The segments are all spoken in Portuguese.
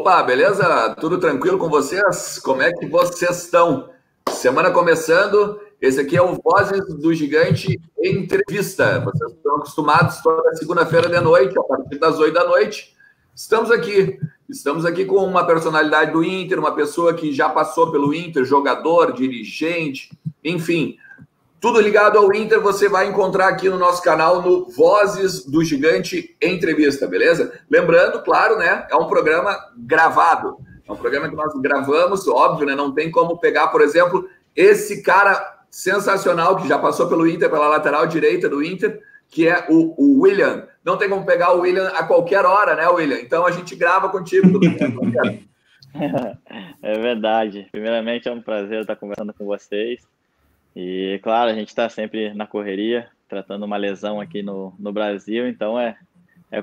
Opa, beleza? Tudo tranquilo com vocês? Como é que vocês estão? Semana começando, esse aqui é o Vozes do Gigante Entrevista. Vocês estão acostumados toda segunda-feira de noite, a partir das 8 da noite. Estamos aqui com uma personalidade do Inter, uma pessoa que já passou pelo Inter, jogador, dirigente, enfim, tudo ligado ao Inter, você vai encontrar aqui no nosso canal, no Vozes do Gigante Entrevista, beleza? Lembrando, claro, né, é um programa gravado. É um programa que nós gravamos, óbvio, né, não tem como pegar, por exemplo, esse cara sensacional que já passou pelo Inter, pela lateral direita do Inter, que é o William. Não tem como pegar o William a qualquer hora, né, William? Então a gente grava contigo. Tudo bem? É verdade. Primeiramente, é um prazer estar conversando com vocês. E, claro, a gente está sempre na correria, tratando uma lesão aqui no Brasil, então é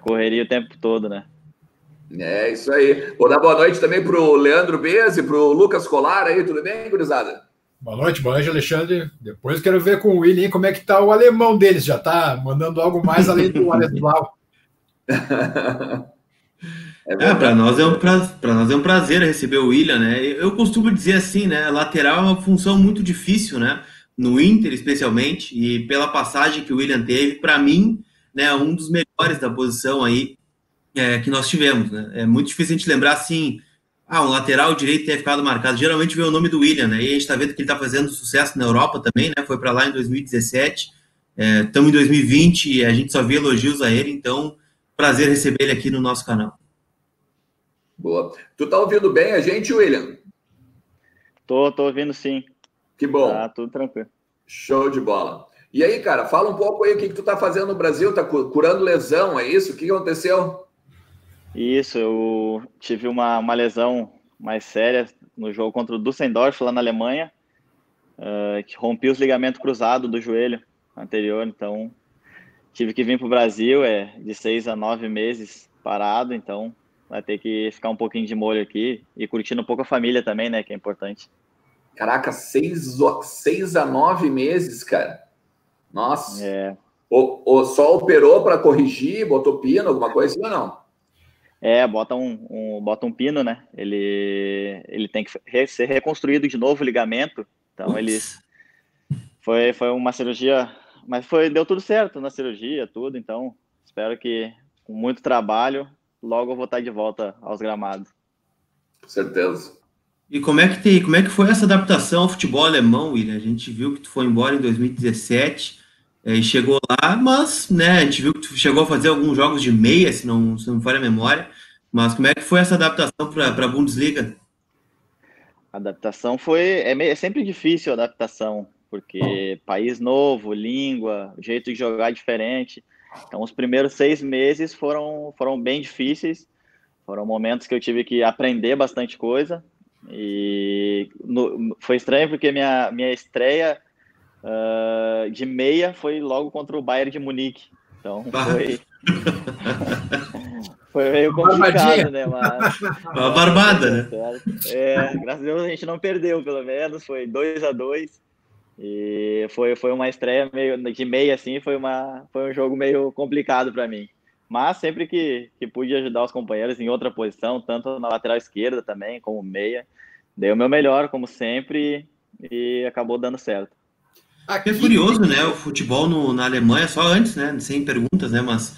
correria o tempo todo, né? É isso aí. Vou dar boa noite também para o Leandro Bezzi, para o Lucas Colar aí, tudo bem, gurizada? Boa noite, Alexandre. Depois quero ver com o William como é que tá o alemão deles. Já tá mandando algo mais além do Aleslau. Para nós é um prazer receber o William, né? Eu costumo dizer assim, né? Lateral é uma função muito difícil, né? No Inter, especialmente, e pela passagem que o William teve, para mim, né, um dos melhores da posição aí que nós tivemos, né? É muito difícil a gente lembrar assim, um lateral direito ter ficado marcado. Geralmente vê o nome do William, né? E a gente está vendo que ele está fazendo sucesso na Europa também, né? Foi para lá em 2017, estamos em 2020 e a gente só vê elogios a ele, então, prazer receber ele aqui no nosso canal. Boa. Tu tá ouvindo bem a gente, William? Tô ouvindo sim. Que bom. Tá tudo tranquilo. Show de bola. E aí, cara, fala um pouco aí o que tu tá fazendo no Brasil, tá curando lesão, é isso? O que aconteceu? Isso, eu tive uma lesão mais séria no jogo contra o Düsseldorf, lá na Alemanha, que rompi os ligamentos cruzados do joelho anterior, então tive que vir pro Brasil, de 6 a 9 meses parado, então vai ter que ficar um pouquinho de molho aqui e curtindo um pouco a família também, né, que é importante. Caraca, 6 a 9 meses, cara. Nossa. Só operou para corrigir, botou pino, alguma coisa assim ou não? Bota um pino, né? Ele tem que ser reconstruído de novo o ligamento. Então, foi uma cirurgia, mas deu tudo certo na cirurgia, tudo. Então, espero que com muito trabalho, logo eu vou estar de volta aos gramados. Com certeza. E como é que foi essa adaptação ao futebol alemão, William? A gente viu que tu foi embora em 2017 e chegou lá, mas, né, a gente viu que tu chegou a fazer alguns jogos de meia, se não me falha a memória, mas como é que foi essa adaptação para a Bundesliga? A adaptação é sempre difícil a adaptação, porque país novo, língua, jeito de jogar diferente. Então, os primeiros 6 meses foram bem difíceis, foram momentos que eu tive que aprender bastante coisa, e foi estranho porque minha estreia de meia foi logo contra o Bayern de Munique, então foi meio complicado, né? Mas uma barbada, né? Graças a Deus a gente não perdeu, pelo menos, foi 2 a 2 e foi uma estreia meio de meia, assim, foi um jogo meio complicado para mim. Mas sempre que pude ajudar os companheiros em outra posição, tanto na lateral esquerda também, como meia, dei o meu melhor, como sempre, e acabou dando certo. É curioso, né? O futebol na Alemanha, só antes, né? Sem perguntas, né? Mas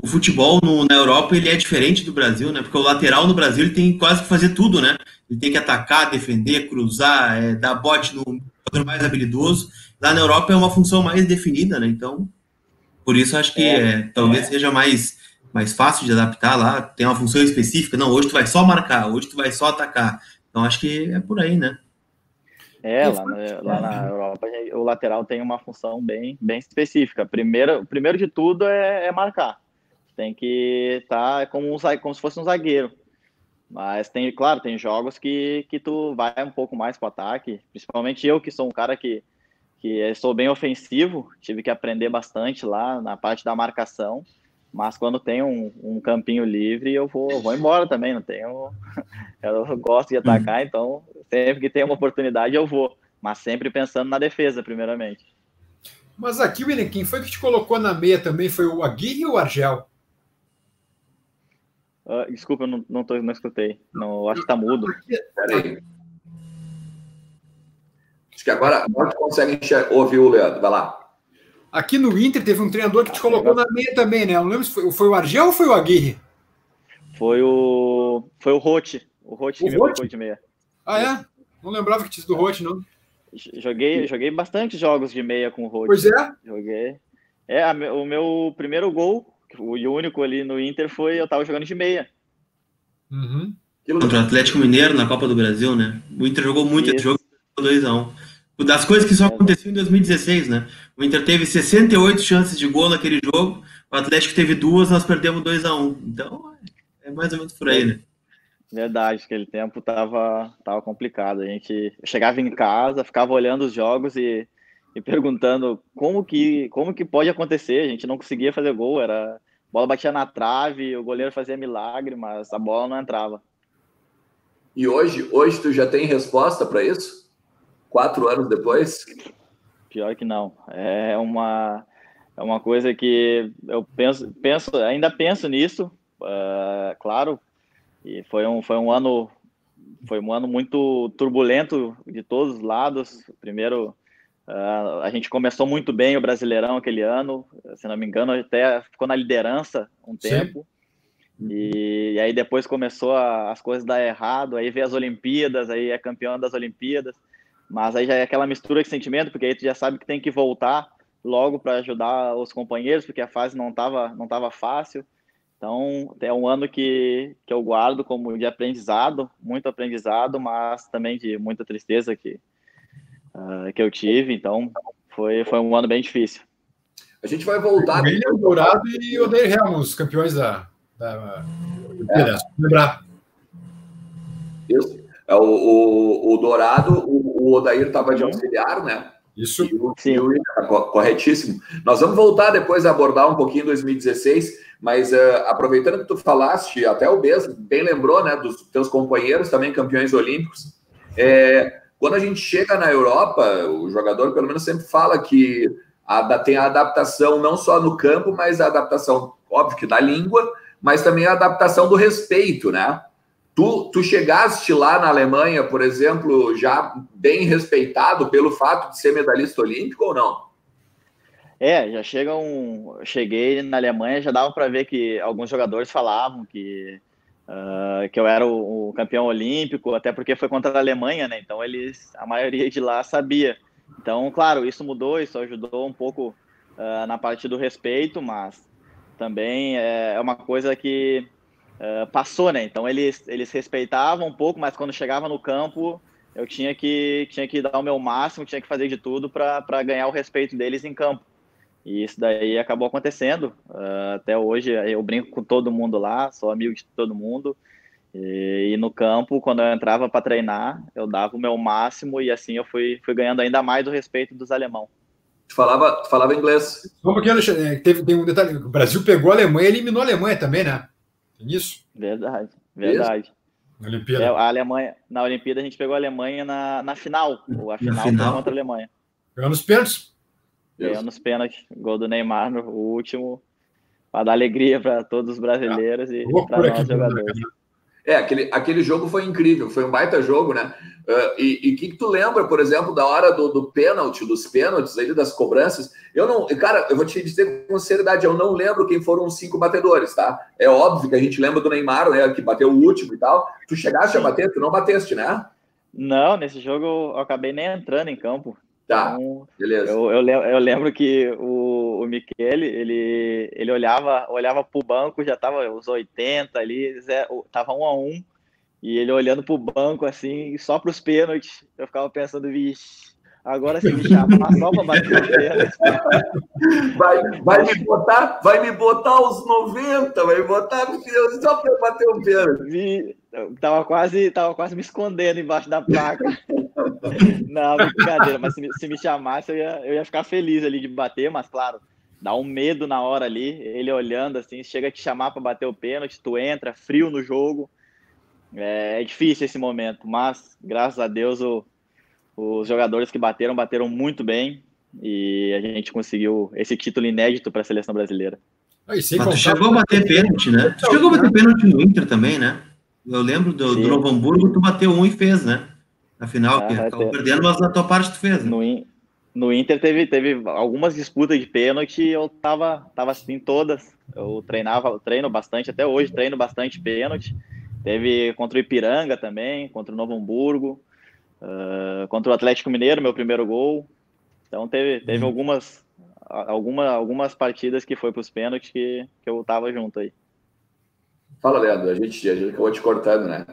o futebol na Europa, ele é diferente do Brasil, né? Porque o lateral no Brasil, ele tem quase que fazer tudo, né? Ele tem que atacar, defender, cruzar, dar bote no jogador mais habilidoso. Lá na Europa é uma função mais definida, né? Então, por isso acho que talvez seja mais fácil de adaptar lá. Tem uma função específica. Não, hoje tu vai só marcar, hoje tu vai só atacar. Então, acho que é por aí, né? Lá na Europa, o lateral tem uma função bem específica. Primeiro de tudo é marcar. Tem que estar como se fosse um zagueiro. Mas tem jogos que tu vai um pouco mais para o ataque. Principalmente eu, que sou um cara que sou bem ofensivo, tive que aprender bastante lá na parte da marcação. Mas quando tem um campinho livre, eu vou embora também. Não tenho... Eu gosto de atacar, então sempre que tem uma oportunidade eu vou. Mas sempre pensando na defesa, primeiramente. Mas aqui, William, quem foi que te colocou na meia também? Foi o Aguirre ou o Argel? Desculpa, eu não escutei. Não, acho que tá mudo. Peraí. Acho que agora não consegue ouvir o Leandro. Vai lá. Aqui no Inter teve um treinador que te colocou na meia também, né? Eu não lembro se foi o Argel ou foi o Aguirre? Foi o Roth. O Roth que me colocou de meia. Ah, é? Não lembrava que tinha sido o Roth, não. Joguei bastante jogos de meia com o Roth. Pois é. Joguei. O meu primeiro gol, o único ali no Inter, eu tava jogando de meia. Uhum. Contra o Atlético Mineiro na Copa do Brasil, né? O Inter jogou muito esse jogo, 2-1. Das coisas que só aconteceu em 2016, né? O Inter teve 68 chances de gol naquele jogo, o Atlético teve 2, nós perdemos 2-1. Então, é mais ou menos por aí, né? Verdade, aquele tempo tava complicado. Eu chegava em casa, ficava olhando os jogos e perguntando como que pode acontecer. A gente não conseguia fazer gol, a bola batia na trave, o goleiro fazia milagre, mas a bola não entrava. E hoje tu já tem resposta para isso? 4 anos depois? Pior que não. É uma coisa que eu ainda penso nisso, claro. E foi um ano muito turbulento de todos os lados. Primeiro, a gente começou muito bem o Brasileirão aquele ano, se não me engano, até ficou na liderança um tempo. E aí depois começou as coisas dar errado, aí veio as Olimpíadas, aí é campeão das Olimpíadas, mas aí já é aquela mistura de sentimento, porque aí tu já sabe que tem que voltar logo para ajudar os companheiros, porque a fase não tava fácil. Então, é um ano que eu guardo como de aprendizado, muito aprendizado, mas também de muita tristeza que eu tive. Então, foi um ano bem difícil. A gente vai voltar... William Dourado e Odair Helmut, campeões da lembrar. Isso. O Dourado, o Odair estava de auxiliar, né? Isso. E o William, corretíssimo. Nós vamos voltar depois a abordar um pouquinho 2016, mas aproveitando que tu falaste, até o Bez bem lembrou, né, dos teus companheiros também campeões olímpicos. Quando a gente chega na Europa, o jogador pelo menos sempre fala que tem a adaptação não só no campo, mas a adaptação, óbvio que da língua, mas também a adaptação do respeito, né? Tu chegaste lá na Alemanha, por exemplo, já bem respeitado pelo fato de ser medalhista olímpico ou não? Cheguei na Alemanha, já dava para ver que alguns jogadores falavam que eu era o campeão olímpico, até porque foi contra a Alemanha, né? Então a maioria de lá sabia. Então, claro, isso mudou, isso ajudou um pouco na parte do respeito, mas também é uma coisa que passou, né? Então eles respeitavam um pouco, mas quando chegava no campo eu tinha que dar o meu máximo, tinha que fazer de tudo para ganhar o respeito deles em campo. E isso daí acabou acontecendo. Até hoje eu brinco com todo mundo lá, sou amigo de todo mundo. E no campo, quando eu entrava para treinar, eu dava o meu máximo e assim eu fui ganhando ainda mais o respeito dos alemão. Tu falava inglês. Só porque tem um detalhe, o Brasil pegou a Alemanha e eliminou a Alemanha também, né? Tem isso? Verdade. Na Olimpíada. Na Olimpíada a gente pegou a Alemanha na final. A final foi contra a Alemanha. Pegou nos pênaltis? Ganhou nos pênaltis. Gol do Neymar, o último, para dar alegria para todos os brasileiros e para nós jogadores. Aquele jogo foi incrível, foi um baita jogo, né? E o que tu lembra, por exemplo, da hora do pênalti, dos pênaltis, aí, das cobranças? Cara, eu vou te dizer com seriedade, eu não lembro quem foram os 5 batedores, tá? É óbvio que a gente lembra do Neymar, né, que bateu o último e tal. Tu chegaste a bater, tu não bateste, né? Não, nesse jogo eu acabei nem entrando em campo. Tá, então, beleza. Eu lembro que o Michele, ele olhava pro banco, já tava os 80 ali, tava 1-1, e ele olhando pro banco assim, só pros pênaltis, eu ficava pensando, vixe, agora se me chamar só pra bater o pênalti. Vai me botar aos 90, vai me botar só pra bater o pênalti. Tava quase me escondendo embaixo da placa. Não, brincadeira, mas se me chamasse eu ia ficar feliz ali de bater, mas claro, dá um medo na hora ali, ele olhando assim, chega a te chamar para bater o pênalti, tu entra, frio no jogo, é difícil esse momento, mas graças a Deus os jogadores que bateram muito bem e a gente conseguiu esse título inédito para a seleção brasileira. Aí, sem Mas tu contar... chegou a bater pênalti, né? Tu chegou a bater pênalti no Inter também, né? Eu lembro do Novo Hamburgo, tu bateu um e fez, né? Afinal, que acabou perdendo, mas na tua parte tu fez, né? No Inter teve algumas disputas de pênalti, eu tava assim todas. Eu treino bastante, até hoje treino bastante pênalti. Teve contra o Ipiranga também, contra o Novo Hamburgo, contra o Atlético Mineiro, meu primeiro gol. Então teve algumas partidas que foi para os pênaltis que eu tava junto aí. Fala, Leandro, a gente acabou te cortando, né?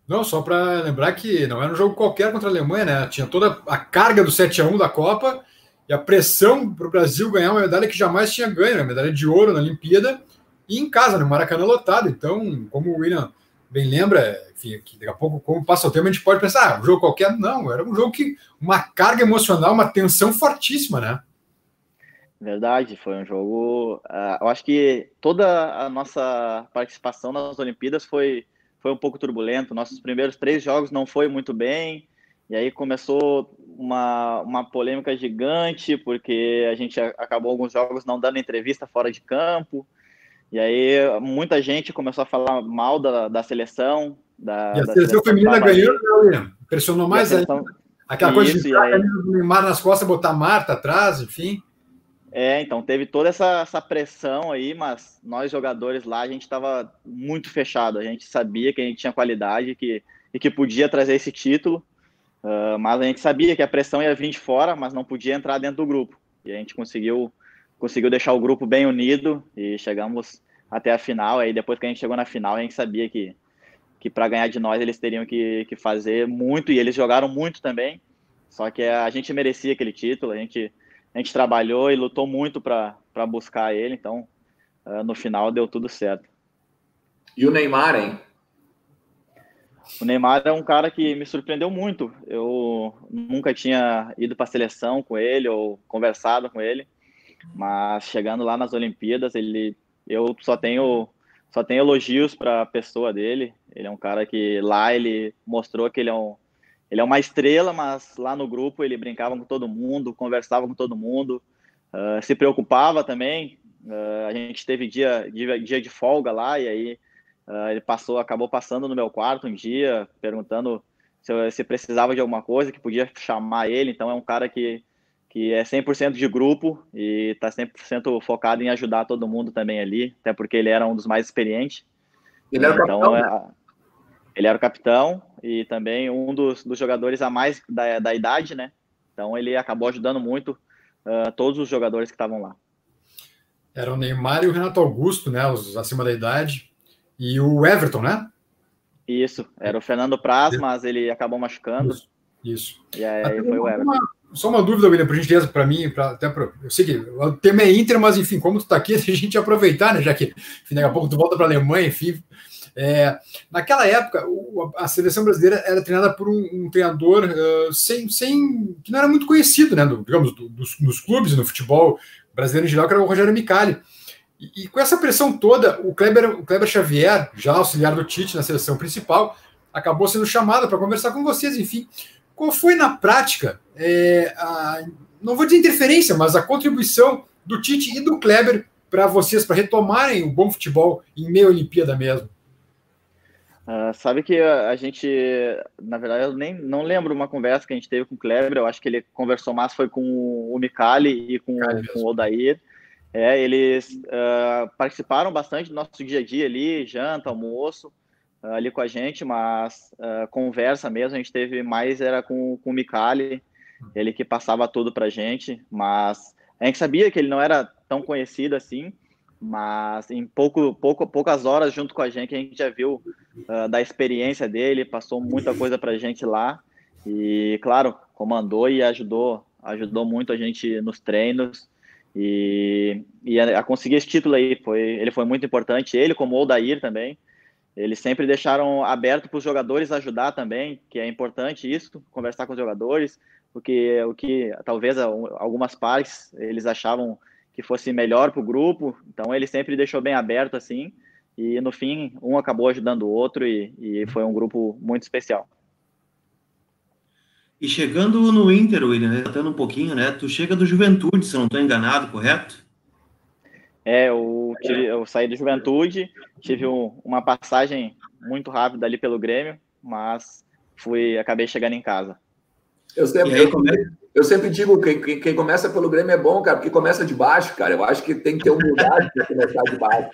Não, só para lembrar que não era um jogo qualquer contra a Alemanha, né? Tinha toda a carga do 7-1 da Copa e a pressão para o Brasil ganhar uma medalha que jamais tinha ganho, né? Medalha de ouro na Olimpíada e em casa, no Maracanã lotado. Então, como o William bem lembra, enfim, que daqui a pouco, como passa o tempo, a gente pode pensar, um jogo qualquer. Não, era um jogo que uma carga emocional, uma tensão fortíssima, né? Verdade, foi um jogo... eu acho que toda a nossa participação nas Olimpíadas foi um pouco turbulento. Nossos primeiros 3 jogos não foi muito bem, e aí começou uma polêmica gigante, porque a gente acabou alguns jogos não dando entrevista fora de campo, e aí muita gente começou a falar mal da seleção. E a seleção feminina ganhou, né, William? Impressionou mais ainda. Aquela coisa de ficar a camisa do Neymar nas costas, botar a Marta atrás, enfim... Então teve toda essa pressão aí, mas nós jogadores lá, a gente estava muito fechado, a gente sabia que a gente tinha qualidade e que podia trazer esse título, mas a gente sabia que a pressão ia vir de fora, mas não podia entrar dentro do grupo, e a gente conseguiu deixar o grupo bem unido e chegamos até a final. Aí depois que a gente chegou na final, a gente sabia que para ganhar de nós eles teriam que fazer muito, e eles jogaram muito também, só que a gente merecia aquele título, a gente trabalhou e lutou muito para buscar ele, então no final deu tudo certo. E o Neymar, hein? O Neymar é um cara que me surpreendeu muito. Eu nunca tinha ido para a seleção com ele ou conversado com ele, mas chegando lá nas Olimpíadas, eu só tenho elogios para a pessoa dele. Ele é um cara que lá ele mostrou que ele é uma estrela, mas lá no grupo ele brincava com todo mundo, conversava com todo mundo, se preocupava também. A gente teve dia de folga lá, e aí ele acabou passando no meu quarto um dia, perguntando se precisava de alguma coisa, que podia chamar ele. Então é um cara que é 100% de grupo e está 100% focado em ajudar todo mundo também ali, até porque ele era um dos mais experientes. Ele era o capitão, né? Ele era o capitão e também um dos jogadores a mais da idade, né? Então ele acabou ajudando muito todos os jogadores que estavam lá. Era o Neymar e o Renato Augusto, né? Os acima da idade. E o Everton, né? Isso, era o Fernando Praz, mas ele acabou machucando. Isso. E aí foi o Everton. Só uma dúvida, William, por gentileza, para mim, eu sei que o tema é Inter, mas enfim, como tu está aqui, a gente aproveitar, né? Já que enfim, daqui a pouco tu volta para a Alemanha, enfim. Naquela época, a seleção brasileira era treinada por um treinador que não era muito conhecido, né, digamos, nos clubes, no futebol brasileiro em geral, que era o Rogério Micali. E com essa pressão toda, o Kleber Xavier, já auxiliar do Tite na seleção principal, acabou sendo chamado para conversar com vocês, enfim. Qual foi, na prática, não vou dizer interferência, mas a contribuição do Tite e do Kleber para vocês, para retomarem o bom futebol em meio à Olimpíada mesmo? Sabe que a gente, na verdade, eu não lembro uma conversa que a gente teve com o Kleber. Eu acho que ele conversou mais foi com o Micali e com o Odair. Eles participaram bastante do nosso dia a dia ali, janta, almoço, ali com a gente, mas conversa mesmo a gente teve mais era com o Micali, ele que passava tudo pra gente, mas a gente sabia que ele não era tão conhecido assim, mas em poucas horas junto com a gente já viu da experiência dele, passou muita coisa pra gente lá e, claro, comandou e ajudou muito a gente nos treinos e a conseguir esse título aí, ele foi muito importante, ele como o Odair também, eles sempre deixaram aberto para os jogadores ajudar também, que é importante isso, conversar com os jogadores, porque o que talvez algumas partes eles achavam que fosse melhor para o grupo, então ele sempre deixou bem aberto assim, e no fim um acabou ajudando o outro e foi um grupo muito especial. E chegando no Inter, William, tratando um pouquinho, né? Tu chega do Juventude, se eu não estou enganado, correto? Eu saí do Juventude, tive uma passagem muito rápida ali pelo Grêmio, mas acabei chegando em casa. Eu sempre digo que quem começa pelo Grêmio é bom, cara, porque começa de baixo, cara. Eu acho que tem que ter humildade para começar de baixo.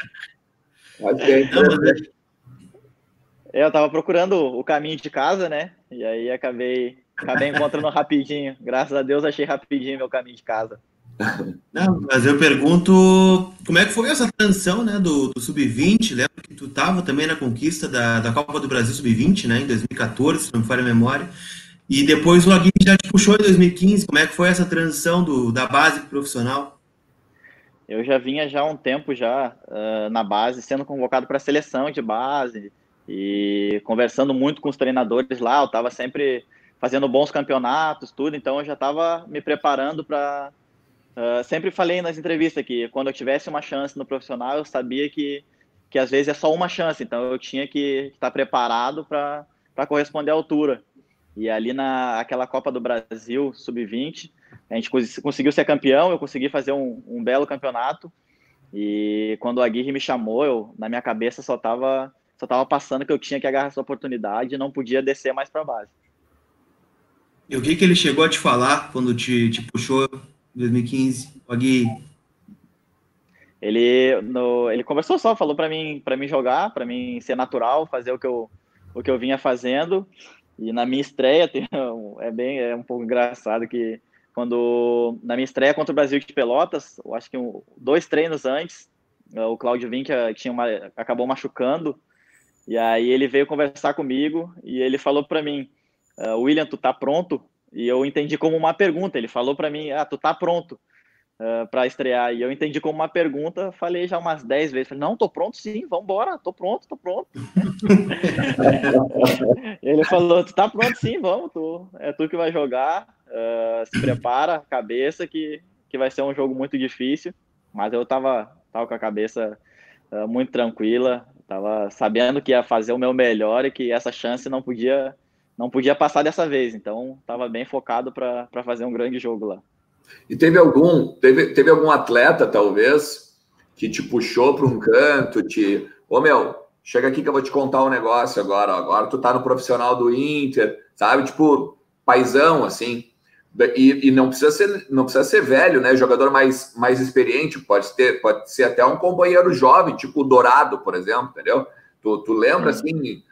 Acho que é interessante. Eu estava procurando o caminho de casa, né? E aí acabei encontrando rapidinho. Graças a Deus achei rapidinho meu caminho de casa. Não, mas eu pergunto como é que foi essa transição, né, do Sub-20. Lembro que tu estava também na conquista da Copa do Brasil Sub-20, né, em 2014, se não me falha a memória, e depois o Aguirre já te puxou em 2015. Como é que foi essa transição da base pro profissional? Eu já vinha já há um tempo já na base, sendo convocado para a seleção de base e conversando muito com os treinadores lá. Eu estava sempre fazendo bons campeonatos, tudo, então eu já estava me preparando para... sempre falei nas entrevistas que quando eu tivesse uma chance no profissional, eu sabia que às vezes é só uma chance, então eu tinha que estar preparado para corresponder à altura. E ali naquela Copa do Brasil Sub-20, a gente conseguiu ser campeão, eu consegui fazer um belo campeonato, e quando o Aguirre me chamou, na minha cabeça só tava passando que eu tinha que agarrar essa oportunidade e não podia descer mais para base. E o que ele chegou a te falar quando te puxou em 2015, o Aguirre? Ele conversou só, falou para mim jogar, para mim ser natural, fazer o que eu vinha fazendo. E na minha estreia, é um pouco engraçado que na minha estreia contra o Brasil de Pelotas, eu acho que 2 treinos antes, o Cláudio Vinck acabou machucando, e aí ele veio conversar comigo e ele falou para mim, William, tu tá pronto? E eu entendi como uma pergunta. Ele falou para mim, tu tá pronto para estrear? E eu entendi como uma pergunta, falei já umas 10 vezes, falei, não, tô pronto sim, vambora, tô pronto. Ele falou, tu tá pronto sim, vamos, é tu que vai jogar, se prepara, cabeça, que vai ser um jogo muito difícil. Mas eu tava com a cabeça muito tranquila, tava sabendo que ia fazer o meu melhor e que essa chance não podia passar dessa vez, então tava bem focado para fazer um grande jogo lá. E teve algum atleta, talvez, que te puxou para um canto, chega aqui que eu vou te contar um negócio agora tu tá no profissional do Inter, sabe? Tipo, paizão, assim. E não precisa ser velho, né? Jogador mais experiente, pode ser até um companheiro jovem, tipo o Dourado, por exemplo, entendeu? Tu lembra, assim,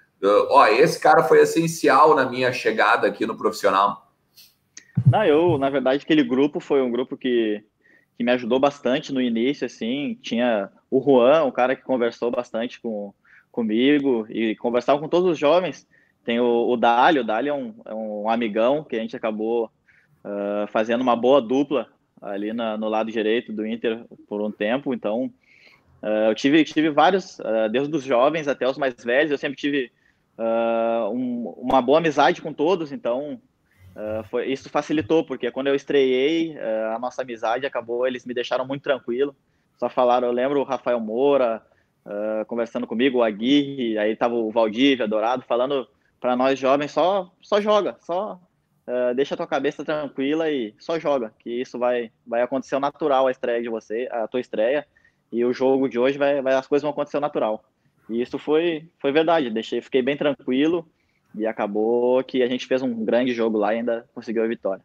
esse cara foi essencial na minha chegada aqui no profissional. Não, na verdade, aquele grupo foi um grupo que me ajudou bastante no início, assim. Tinha o Juan, um cara que conversou bastante comigo e conversava com todos os jovens. Tem o Dálio é um amigão que a gente acabou fazendo uma boa dupla ali no lado direito do Inter por um tempo. Então, eu tive vários, desde os jovens até os mais velhos, eu sempre tive uma boa amizade com todos, então isso facilitou, porque quando eu estreiei, a nossa amizade acabou, eles me deixaram muito tranquilo, só falaram, eu lembro o Rafael Moura conversando comigo, o Aguirre, aí tava o Valdívia, Dourado, falando para nós jovens, só joga, deixa a tua cabeça tranquila e só joga, que isso vai acontecer natural a tua estreia, e o jogo de hoje as coisas vão acontecer natural. E isso foi verdade, fiquei bem tranquilo, e acabou que a gente fez um grande jogo lá e ainda conseguiu a vitória.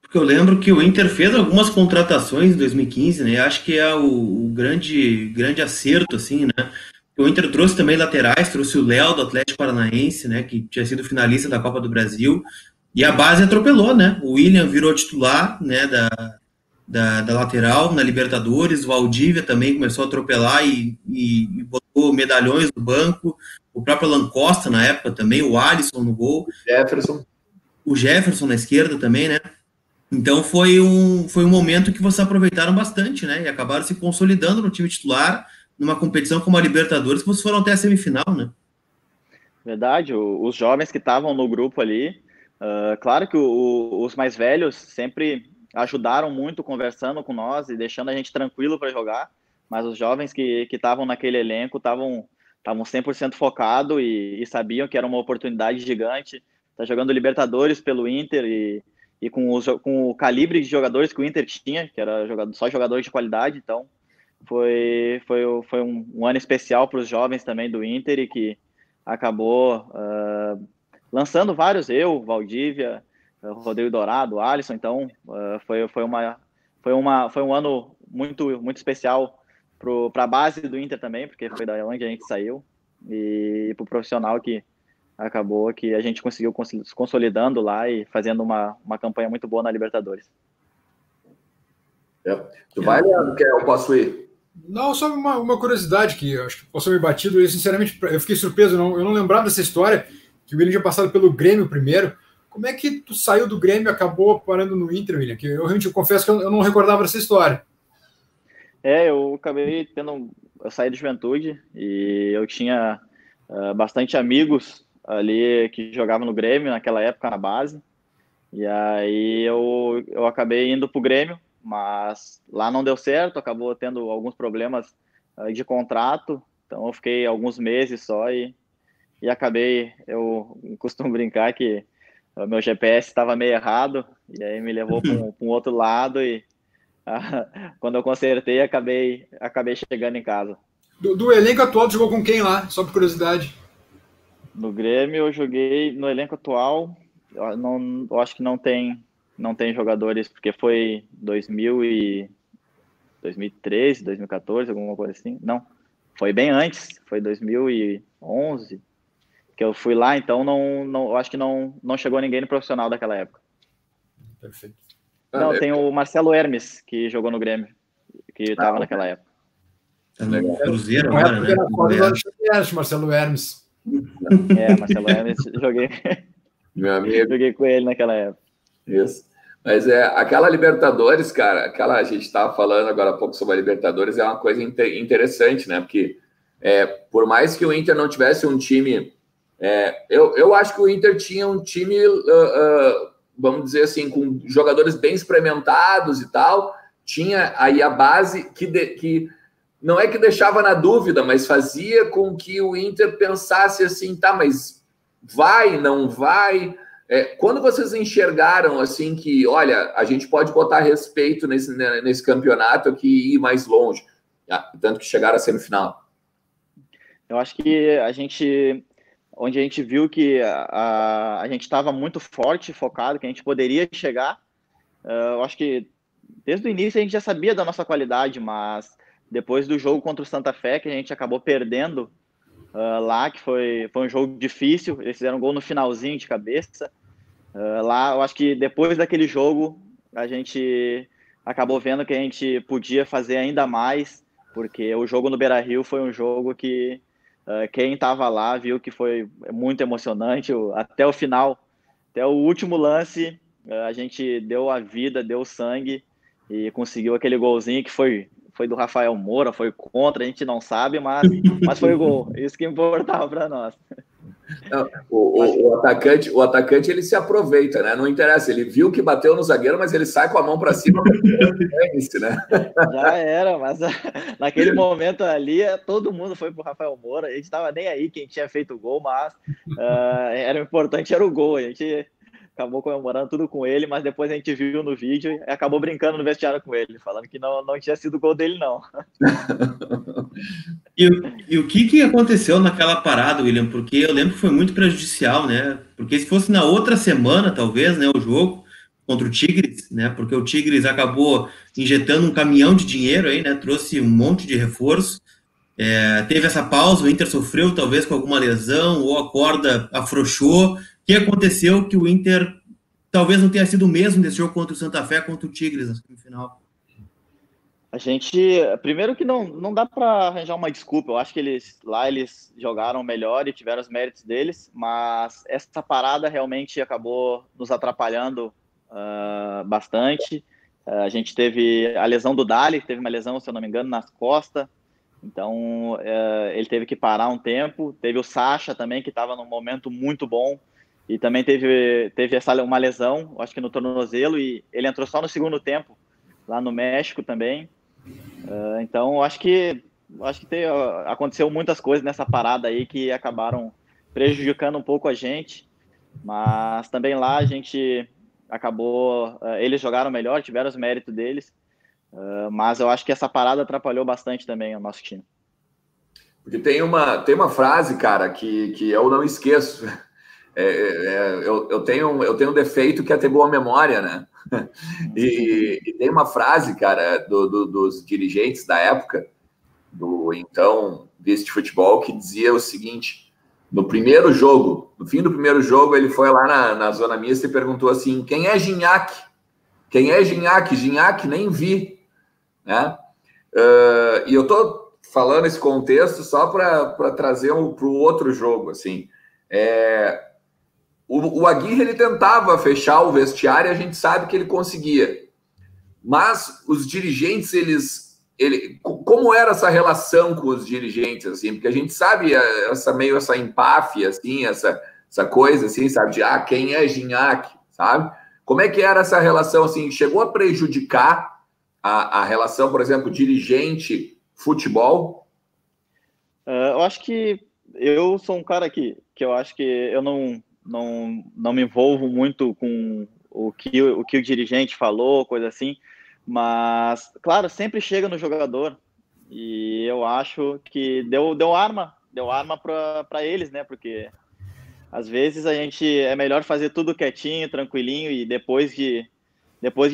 Porque eu lembro que o Inter fez algumas contratações em 2015, né? Acho que é o grande acerto, assim, né? O Inter trouxe também laterais, trouxe o Léo do Atlético Paranaense, né? Que tinha sido finalista da Copa do Brasil. E a base atropelou, né? O William virou titular, né? Da lateral na Libertadores. O Valdívia também começou a atropelar e botou medalhões no banco. O próprio Alan Costa na época também, o Alisson no gol. O Jefferson na esquerda também, né? Então foi um momento que vocês aproveitaram bastante, né? E acabaram se consolidando no time titular, numa competição como a Libertadores, que vocês foram até a semifinal, né? Verdade, os jovens que estavam no grupo ali, claro que os mais velhos sempre ajudaram muito conversando com nós e deixando a gente tranquilo para jogar, mas os jovens que estavam naquele elenco estavam 100% focados e sabiam que era uma oportunidade gigante. Tá jogando Libertadores pelo Inter e com o calibre de jogadores que o Inter tinha, que era só jogadores de qualidade, então foi um ano especial para os jovens também do Inter, e que acabou lançando vários, Valdívia, Rodrigo Dourado, Alisson. Então foi um ano muito especial para a base do Inter também, porque foi da onde a gente saiu, e para o profissional, que acabou que a gente conseguiu se consolidando lá e fazendo uma campanha muito boa na Libertadores. Tu vai, Leandro, que eu posso ir? Não, só uma curiosidade que eu acho que passou meio batido, e sinceramente eu fiquei surpreso, eu não lembrava dessa história, que o William tinha passado pelo Grêmio primeiro. Como é que tu saiu do Grêmio e acabou parando no Inter, William? Que eu realmente confesso que eu não recordava dessa história. Eu acabei eu saí do Juventude, e eu tinha bastante amigos ali que jogavam no Grêmio naquela época, na base, e aí eu acabei indo pro Grêmio, mas lá não deu certo, acabou tendo alguns problemas de contrato, então eu fiquei alguns meses só, e acabei, eu costumo brincar que o meu GPS estava meio errado, e aí me levou para um outro lado, e quando eu consertei, acabei chegando em casa. Do elenco atual, tu jogou com quem lá? Só por curiosidade. No Grêmio eu joguei no elenco atual, eu acho que não tem jogadores, porque foi 2013, 2014, alguma coisa assim. Não, foi bem antes, foi 2011 que eu fui lá, então eu acho que não chegou ninguém no profissional daquela época. Perfeito. Não, tem o Marcelo Hermes, que jogou no Grêmio, que estava naquela época. Tá no Cruzeiro agora, né? Marcelo Hermes. Marcelo Hermes, joguei. Meu amigo. Joguei com ele naquela época. Isso. Mas aquela Libertadores, cara, a gente estava falando agora há pouco sobre a Libertadores, é uma coisa interessante, né? Porque por mais que o Inter não tivesse um time... eu acho que o Inter tinha um time, vamos dizer assim, com jogadores bem experimentados e tal. Tinha aí a base que não é que deixava na dúvida, mas fazia com que o Inter pensasse assim, tá, mas vai, não vai? Quando vocês enxergaram assim que, olha, a gente pode botar respeito nesse campeonato aqui e ir mais longe, tanto que chegaram à semifinal? Eu acho que onde a gente viu que a gente estava muito forte, focado, que a gente poderia chegar, eu acho que desde o início a gente já sabia da nossa qualidade, mas depois do jogo contra o Santa Fé, que a gente acabou perdendo lá, que foi um jogo difícil, eles fizeram um gol no finalzinho de cabeça. Lá, eu acho que depois daquele jogo, a gente acabou vendo que a gente podia fazer ainda mais, porque o jogo no Beira-Rio foi um jogo que quem estava lá viu que foi muito emocionante, até o final, até o último lance, a gente deu a vida, deu sangue, e conseguiu aquele golzinho que foi do Rafael Moura, foi contra, a gente não sabe, mas foi o gol, isso que importava para nós. Não, o atacante ele se aproveita, né? Não interessa, ele viu que bateu no zagueiro, mas ele sai com a mão para cima, né? Já era, mas naquele momento ali, todo mundo foi pro Rafael Moura, a gente estava nem aí quem tinha feito o gol, mas era o importante, era o gol, a gente acabou comemorando tudo com ele, mas depois a gente viu no vídeo e acabou brincando no vestiário com ele, falando que não tinha sido o gol dele, não. E o que aconteceu naquela parada, William? Porque eu lembro que foi muito prejudicial, né? Porque se fosse na outra semana, talvez, né, o jogo contra o Tigres, né? Porque o Tigres acabou injetando um caminhão de dinheiro aí, né? Trouxe um monte de reforço. Teve essa pausa, o Inter sofreu talvez com alguma lesão, ou a corda afrouxou. O que aconteceu que o Inter talvez não tenha sido o mesmo desse jogo contra o Santa Fé, contra o Tigres na semifinal? A gente, primeiro que não dá para arranjar uma desculpa, eu acho que eles jogaram melhor e tiveram os méritos deles, mas essa parada realmente acabou nos atrapalhando bastante. A gente teve a lesão do Dali, teve uma lesão, se eu não me engano, nas costas, então ele teve que parar um tempo. Teve o Sacha também, que estava num momento muito bom, e também teve uma lesão, acho que no tornozelo, e ele entrou só no segundo tempo, lá no México também. Então, acho que aconteceu muitas coisas nessa parada aí que acabaram prejudicando um pouco a gente, mas também lá a gente acabou, eles jogaram melhor, tiveram os méritos deles, Mas eu acho que essa parada atrapalhou bastante também o nosso time. Porque tem uma frase, cara, que eu não esqueço. Eu tenho um defeito que é ter boa memória, né? E tem uma frase, cara, dos dirigentes da época, do então vice de futebol, que dizia o seguinte: no primeiro jogo, no fim do primeiro jogo, ele foi lá na zona mista e perguntou assim: quem é Gignac? Quem é Gignac? Gignac nem vi, né? E eu tô falando esse contexto só para trazer para o outro jogo, assim. O Aguirre, ele tentava fechar o vestiário e a gente sabe que ele conseguia. Mas os dirigentes, como era essa relação com os dirigentes, assim? Porque a gente sabe essa empáfia, assim, essa coisa, assim, sabe? De, quem é Gignac, sabe? Como é que era essa relação, assim? Chegou a prejudicar a relação, por exemplo, dirigente-futebol? Eu acho que eu sou um cara que eu acho que eu não me envolvo muito com o que o dirigente falou, coisa assim, mas, claro, sempre chega no jogador, e eu acho que deu arma para eles, né, porque às vezes é melhor fazer tudo quietinho, tranquilinho, e depois de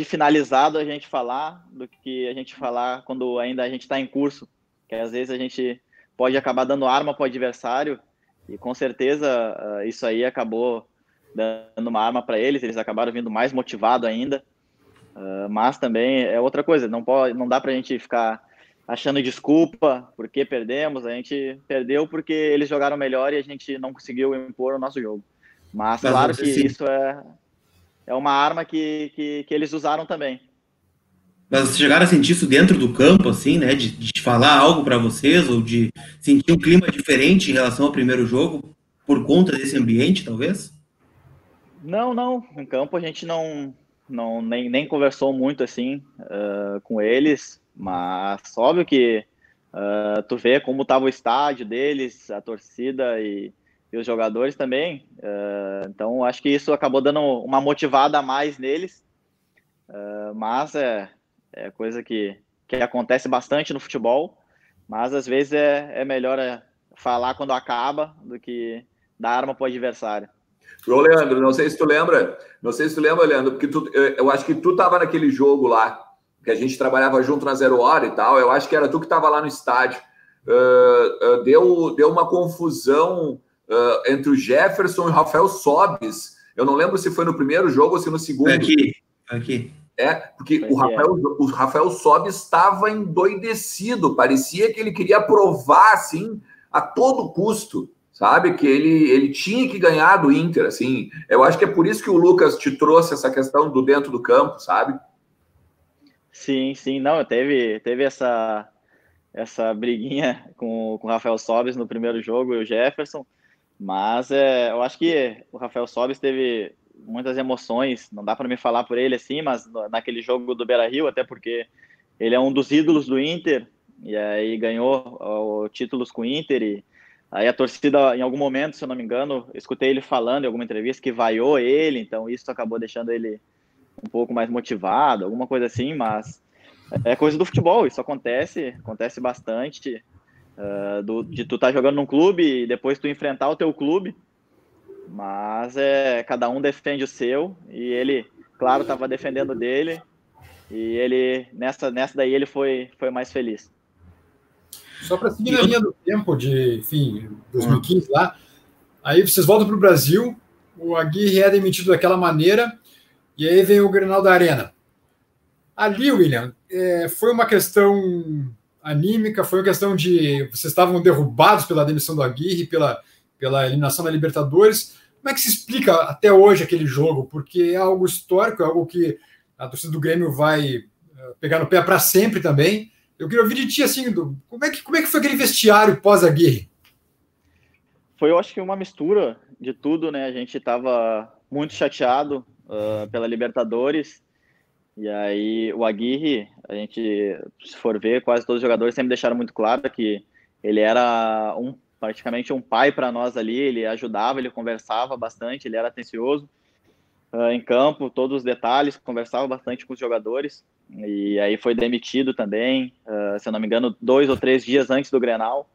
finalizado a gente falar, do que a gente falar quando ainda a gente está em curso, que às vezes a gente pode acabar dando arma para o adversário, e com certeza isso aí acabou dando uma arma para eles acabaram vindo mais motivados ainda, mas também é outra coisa, não dá para a gente ficar achando desculpa porque perdemos, a gente perdeu porque eles jogaram melhor e a gente não conseguiu impor o nosso jogo. Mas claro que isso é uma arma que eles usaram também. Mas vocês chegaram a sentir isso dentro do campo, assim, né? De falar algo para vocês, ou de sentir um clima diferente em relação ao primeiro jogo, por conta desse ambiente, talvez? Não. Em campo a gente nem conversou muito, assim, com eles, mas óbvio que tu vê como estava o estádio deles, a torcida e os jogadores também. Então, acho que isso acabou dando uma motivada a mais neles, mas é coisa que acontece bastante no futebol, mas às vezes é melhor falar quando acaba do que dar arma para o adversário. Ô, Leandro, não sei se tu lembra, Leandro, porque eu acho que tu estava naquele jogo lá, que a gente trabalhava junto na 0 Hora e tal, eu acho que era tu que estava lá no estádio. Deu uma confusão entre o Jefferson e o Rafael Sobis. Eu não lembro se foi no primeiro jogo ou se no segundo. Aqui. Porque o Rafael Sobis estava endoidecido, parecia que ele queria provar, assim, a todo custo, sabe? Que ele tinha que ganhar do Inter, assim. Eu acho que é por isso que o Lucas te trouxe essa questão do dentro do campo, sabe? Sim. Não, teve essa briguinha com o Rafael Sobis no primeiro jogo e o Jefferson, mas eu acho que o Rafael Sobis teve muitas emoções, não dá para me falar por ele assim, mas naquele jogo do Beira-Rio, até porque ele é um dos ídolos do Inter, e aí ganhou títulos com o Inter, e aí a torcida, em algum momento, se eu não me engano, escutei ele falando em alguma entrevista que vaiou ele, então isso acabou deixando ele um pouco mais motivado, alguma coisa assim, mas é coisa do futebol, isso acontece bastante, de tu estar jogando num clube e depois tu enfrentar o teu clube, mas cada um defende o seu, e ele, claro, estava defendendo dele, e ele, nessa daí, ele foi mais feliz. Só para seguir na linha do tempo de, 2015 lá, aí vocês voltam para o Brasil, o Aguirre é demitido daquela maneira, e aí vem o Grenal da Arena. Ali, William, foi uma questão anímica, foi uma questão de vocês estavam derrubados pela demissão do Aguirre, pela eliminação da Libertadores. Como é que se explica até hoje aquele jogo? Porque é algo histórico, é algo que a torcida do Grêmio vai pegar no pé para sempre também. Eu queria ouvir de ti, assim, como é que foi aquele vestiário pós-Aguirre? Foi, eu acho que uma mistura de tudo, né? A gente estava muito chateado pela Libertadores, e aí o Aguirre, a gente, se for ver, quase todos os jogadores sempre deixaram muito claro que ele era praticamente um pai para nós ali, ele ajudava, ele conversava bastante, ele era atencioso em campo, todos os detalhes, conversava bastante com os jogadores, e aí foi demitido também, se eu não me engano, 2 ou 3 dias antes do Grenal.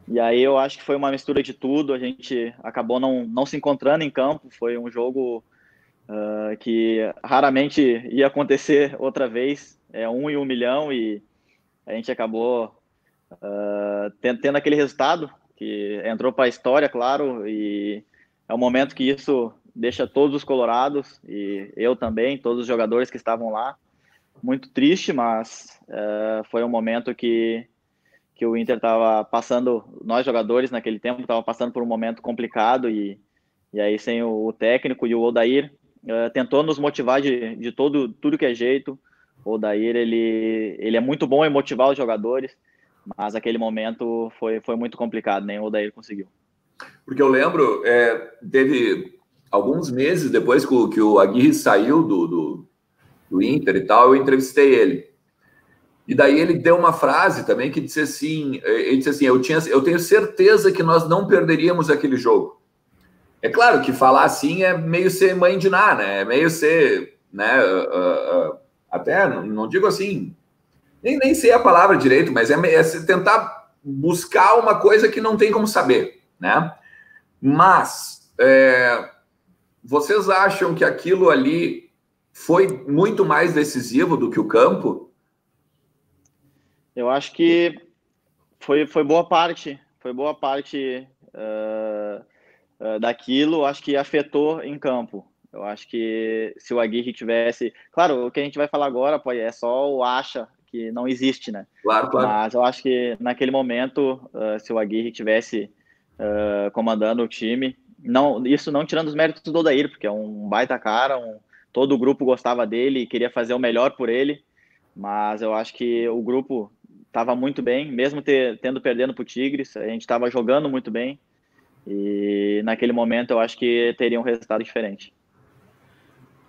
E aí eu acho que foi uma mistura de tudo, a gente acabou não se encontrando em campo, foi um jogo que raramente ia acontecer outra vez, 1 em 1 milhão, e a gente acabou tendo aquele resultado, que entrou para a história, claro, e é um momento que isso deixa todos os colorados, e eu também, todos os jogadores que estavam lá, muito triste, mas foi um momento que o Inter estava passando, nós jogadores naquele tempo, estava passando por um momento complicado, e aí sem o técnico e o Odair, tentou nos motivar de tudo que é jeito. O Odair, ele é muito bom em motivar os jogadores, mas aquele momento foi muito complicado, nem o Odair conseguiu. Porque eu lembro, teve alguns meses depois que o Aguirre saiu do Inter e tal, eu entrevistei ele. E daí ele deu uma frase também que disse assim, eu tenho certeza que nós não perderíamos aquele jogo. É claro que falar assim é meio ser mãe de Ná, né? É meio ser, né? Até, não digo assim, nem sei a palavra direito, mas é tentar buscar uma coisa que não tem como saber, né? Mas vocês acham que aquilo ali foi muito mais decisivo do que o campo? Eu acho que foi boa parte daquilo, acho que afetou em campo. Eu acho que se o Aguirre tivesse... Claro, o que a gente vai falar agora, pô, é só o acha, que não existe, né? Claro. Mas eu acho que naquele momento, se o Aguirre tivesse comandando o time, isso não tirando os méritos do Odair, porque é um baita cara, todo o grupo gostava dele e queria fazer o melhor por ele, mas eu acho que o grupo estava muito bem, mesmo tendo perdendo para o Tigres, a gente estava jogando muito bem, e naquele momento eu acho que teria um resultado diferente.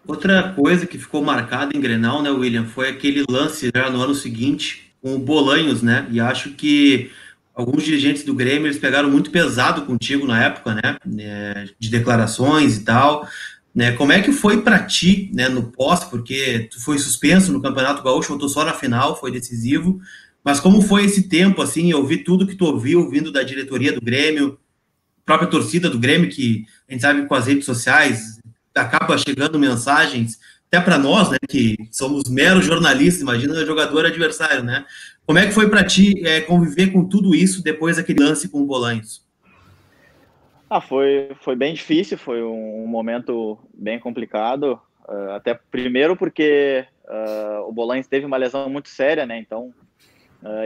Outra coisa que ficou marcada em Grenal, né, William, foi aquele lance já no ano seguinte com o Bolanhos, né? E acho que alguns dirigentes do Grêmio eles pegaram muito pesado contigo na época, né? De declarações e tal. Né? Como é que foi para ti, né, no pós? Porque tu foi suspenso no Campeonato Gaúcho, voltou só na final, foi decisivo. Mas como foi esse tempo, assim, eu vi tudo que tu ouviu vindo da diretoria do Grêmio, própria torcida do Grêmio, que a gente sabe com as redes sociais acaba chegando mensagens, até para nós, né, que somos meros jornalistas, imagina o jogador adversário, né? Como é que foi para ti conviver com tudo isso depois daquele lance com o Bolanhos? Foi bem difícil, foi um momento bem complicado, até primeiro porque o Bolanhos teve uma lesão muito séria, né? Então,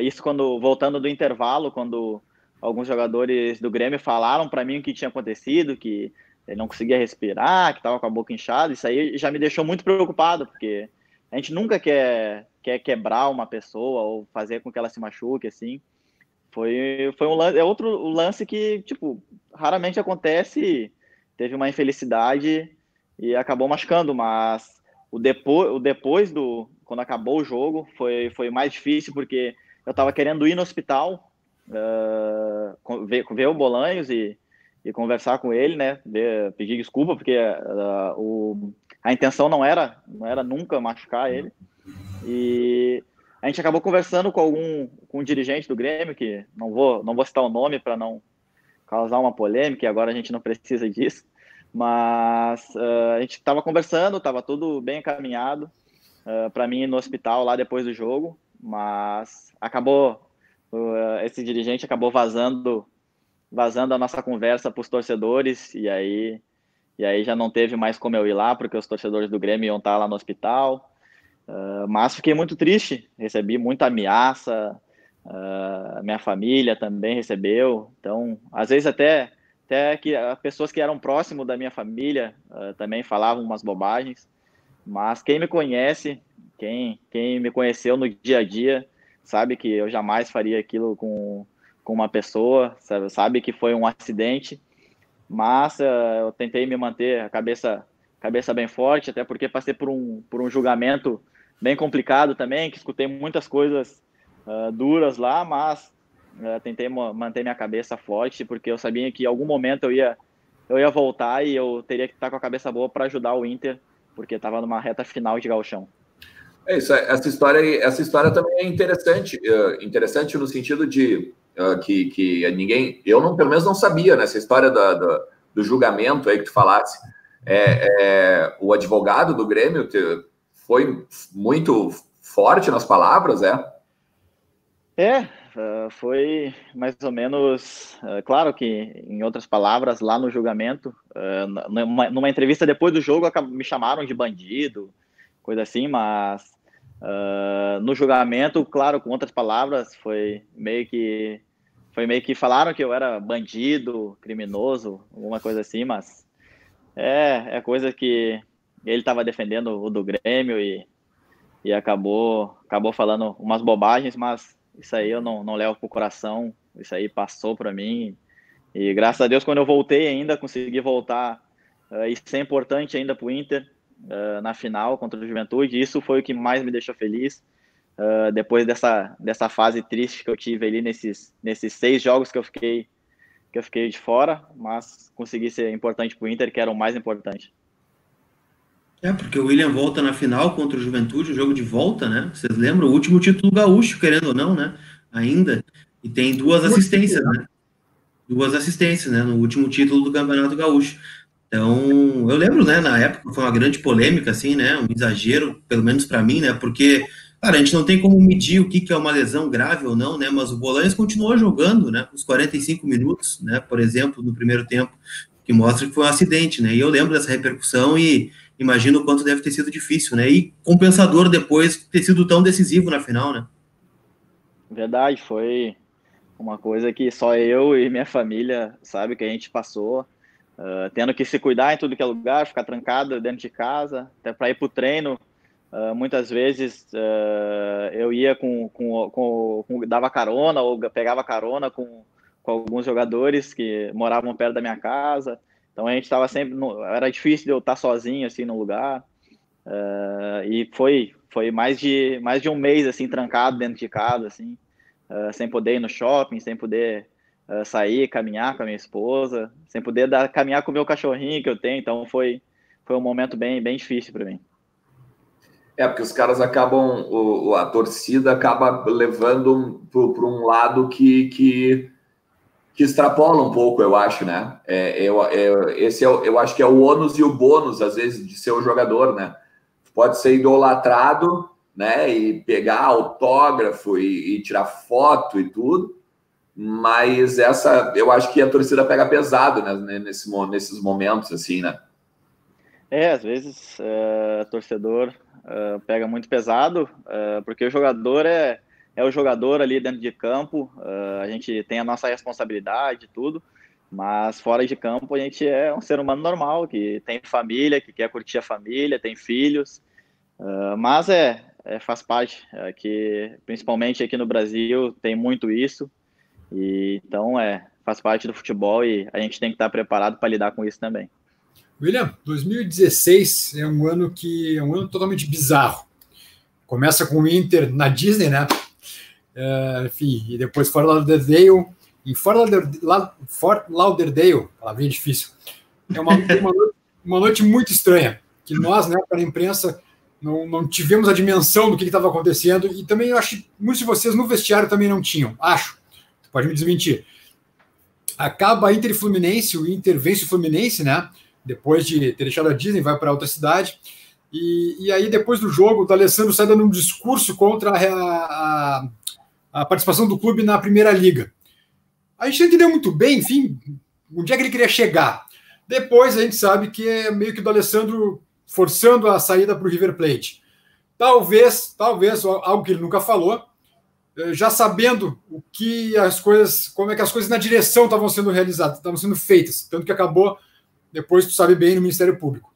isso voltando do intervalo, quando alguns jogadores do Grêmio falaram para mim o que tinha acontecido, que ele não conseguia respirar, que estava com a boca inchada, isso aí já me deixou muito preocupado, porque a gente nunca quer quebrar uma pessoa ou fazer com que ela se machuque, assim. Foi um lance, outro lance que, tipo, raramente acontece, teve uma infelicidade e acabou machucando, mas depois quando acabou o jogo, foi mais difícil, porque eu estava querendo ir no hospital, ver o Bolanhos e conversar com ele, né, pedir desculpa, porque a intenção não era nunca machucar ele, e a gente acabou conversando com um dirigente do Grêmio, que não vou citar o nome para não causar uma polêmica, e agora a gente não precisa disso, mas a gente estava conversando, estava tudo bem encaminhado para mim ir no hospital lá depois do jogo, mas esse dirigente acabou vazando a nossa conversa para os torcedores, e aí já não teve mais como eu ir lá, porque os torcedores do Grêmio iam estar lá no hospital. Mas fiquei muito triste, recebi muita ameaça, minha família também recebeu, então às vezes até que pessoas que eram próximo da minha família também falavam umas bobagens, mas quem me conhece, quem me conheceu no dia a dia, sabe que eu jamais faria aquilo com uma pessoa, sabe que foi um acidente, mas eu tentei me manter a cabeça bem forte, até porque passei por um julgamento bem complicado também, que escutei muitas coisas duras lá, mas tentei manter minha cabeça forte, porque eu sabia que em algum momento eu ia voltar e eu teria que estar com a cabeça boa para ajudar o Inter, porque estava numa reta final de gauchão. É isso, essa história também é interessante no sentido de que ninguém, eu não, pelo menos não sabia, né, essa história do julgamento aí que tu falasse. O advogado do Grêmio foi muito forte nas palavras, foi mais ou menos, claro que, em outras palavras, lá no julgamento, numa entrevista depois do jogo, me chamaram de bandido, coisa assim, mas no julgamento, claro, com outras palavras, foi meio que falaram que eu era bandido, criminoso, alguma coisa assim, mas é coisa que ele estava defendendo o do Grêmio e acabou falando umas bobagens, mas isso aí eu não levo pro coração, isso aí passou para mim, e graças a Deus, quando eu voltei ainda, consegui voltar, e ser importante ainda pro Inter, na final contra o Juventude, isso foi o que mais me deixou feliz, depois dessa fase triste que eu tive ali nesses 6 jogos que eu fiquei de fora, mas consegui ser importante pro Inter, que era o mais importante. Porque o William volta na final contra o Juventude, o jogo de volta, né? Vocês lembram? O último título gaúcho, querendo ou não, né? Ainda. E tem 2 assistências, né? 2 assistências, né? No último título do Campeonato Gaúcho. Então, eu lembro, né? Na época foi uma grande polêmica, assim, né? Um exagero, pelo menos para mim, né? Porque, cara, a gente não tem como medir o que é uma lesão grave ou não, né? Mas o Bolanhos continuou jogando, né? Os 45 minutos, né? Por exemplo, no primeiro tempo, que mostra que foi um acidente, né? E eu lembro dessa repercussão e imagino o quanto deve ter sido difícil, né? E compensador depois ter sido tão decisivo na final, né? Verdade, foi uma coisa que só eu e minha família sabe que a gente passou, tendo que se cuidar em tudo que é lugar, ficar trancado dentro de casa, até para ir para o treino. Muitas vezes eu ia dava carona ou pegava carona com alguns jogadores que moravam perto da minha casa. Então a gente estava sempre, era difícil de eu estar sozinho assim no lugar, e foi mais de um mês assim trancado dentro de casa, assim, sem poder ir no shopping, sem poder sair, caminhar com a minha esposa, sem poder caminhar com o meu cachorrinho que eu tenho. Então foi um momento bem difícil para mim. Porque os caras acabam, a torcida acaba levando para um lado que extrapola um pouco, eu acho, né? Eu acho que é o ônus e o bônus, às vezes, de ser o jogador, né? Pode ser idolatrado, né? E pegar autógrafo e tirar foto e tudo, mas eu acho que a torcida pega pesado, né? Nesses momentos, assim, né? Às vezes torcedor pega muito pesado, porque o jogador é o jogador ali dentro de campo, a gente tem a nossa responsabilidade e tudo, mas fora de campo a gente é um ser humano normal, que tem família, que quer curtir a família, tem filhos, mas faz parte, que principalmente aqui no Brasil tem muito isso, e então faz parte do futebol e a gente tem que estar preparado para lidar com isso também. William, 2016 é um ano totalmente bizarro. Começa com o Inter na Disney, né? Enfim, e depois Fort Lauderdale. Em Fort Lauderdale, palavrinha difícil, é uma noite muito estranha, que nós, né, para a imprensa, não tivemos a dimensão do que estava acontecendo, e também eu acho que muitos de vocês no vestiário também não tinham, acho. Você pode me desmentir. Acaba a Inter e Fluminense, o Inter vence o Fluminense, né? Depois de ter deixado a Disney, vai para outra cidade. E aí, depois do jogo, o D'Alessandro sai dando um discurso contra a participação do clube na Primeira Liga. A gente não entendeu muito bem, enfim, onde é que ele queria chegar. Depois a gente sabe que é meio que o D'Alessandro forçando a saída para o River Plate. Talvez, algo que ele nunca falou, já sabendo como é que as coisas na direção estavam sendo realizadas, estavam sendo feitas, tanto que acabou, depois tu sabe bem, no Ministério Público.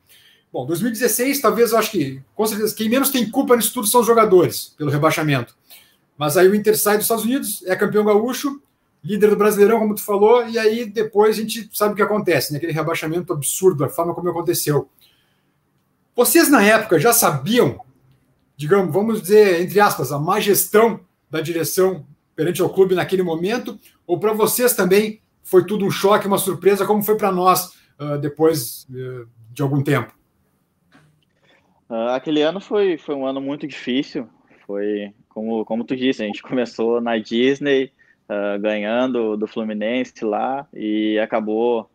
Bom, 2016, talvez, eu acho que, com certeza, quem menos tem culpa nisso tudo são os jogadores, pelo rebaixamento. Mas aí o Inter sai dos Estados Unidos, é campeão gaúcho, líder do Brasileirão, como tu falou, e aí depois a gente sabe o que acontece, né? Aquele rebaixamento absurdo, a forma como aconteceu. Vocês, na época, já sabiam, digamos, vamos dizer, entre aspas, a má gestão da direção perante ao clube naquele momento, ou para vocês também foi tudo um choque, uma surpresa, como foi para nós depois de algum tempo? Aquele ano foi um ano muito difícil. Foi, como tu disse, a gente começou na Disney, ganhando do Fluminense lá e acabou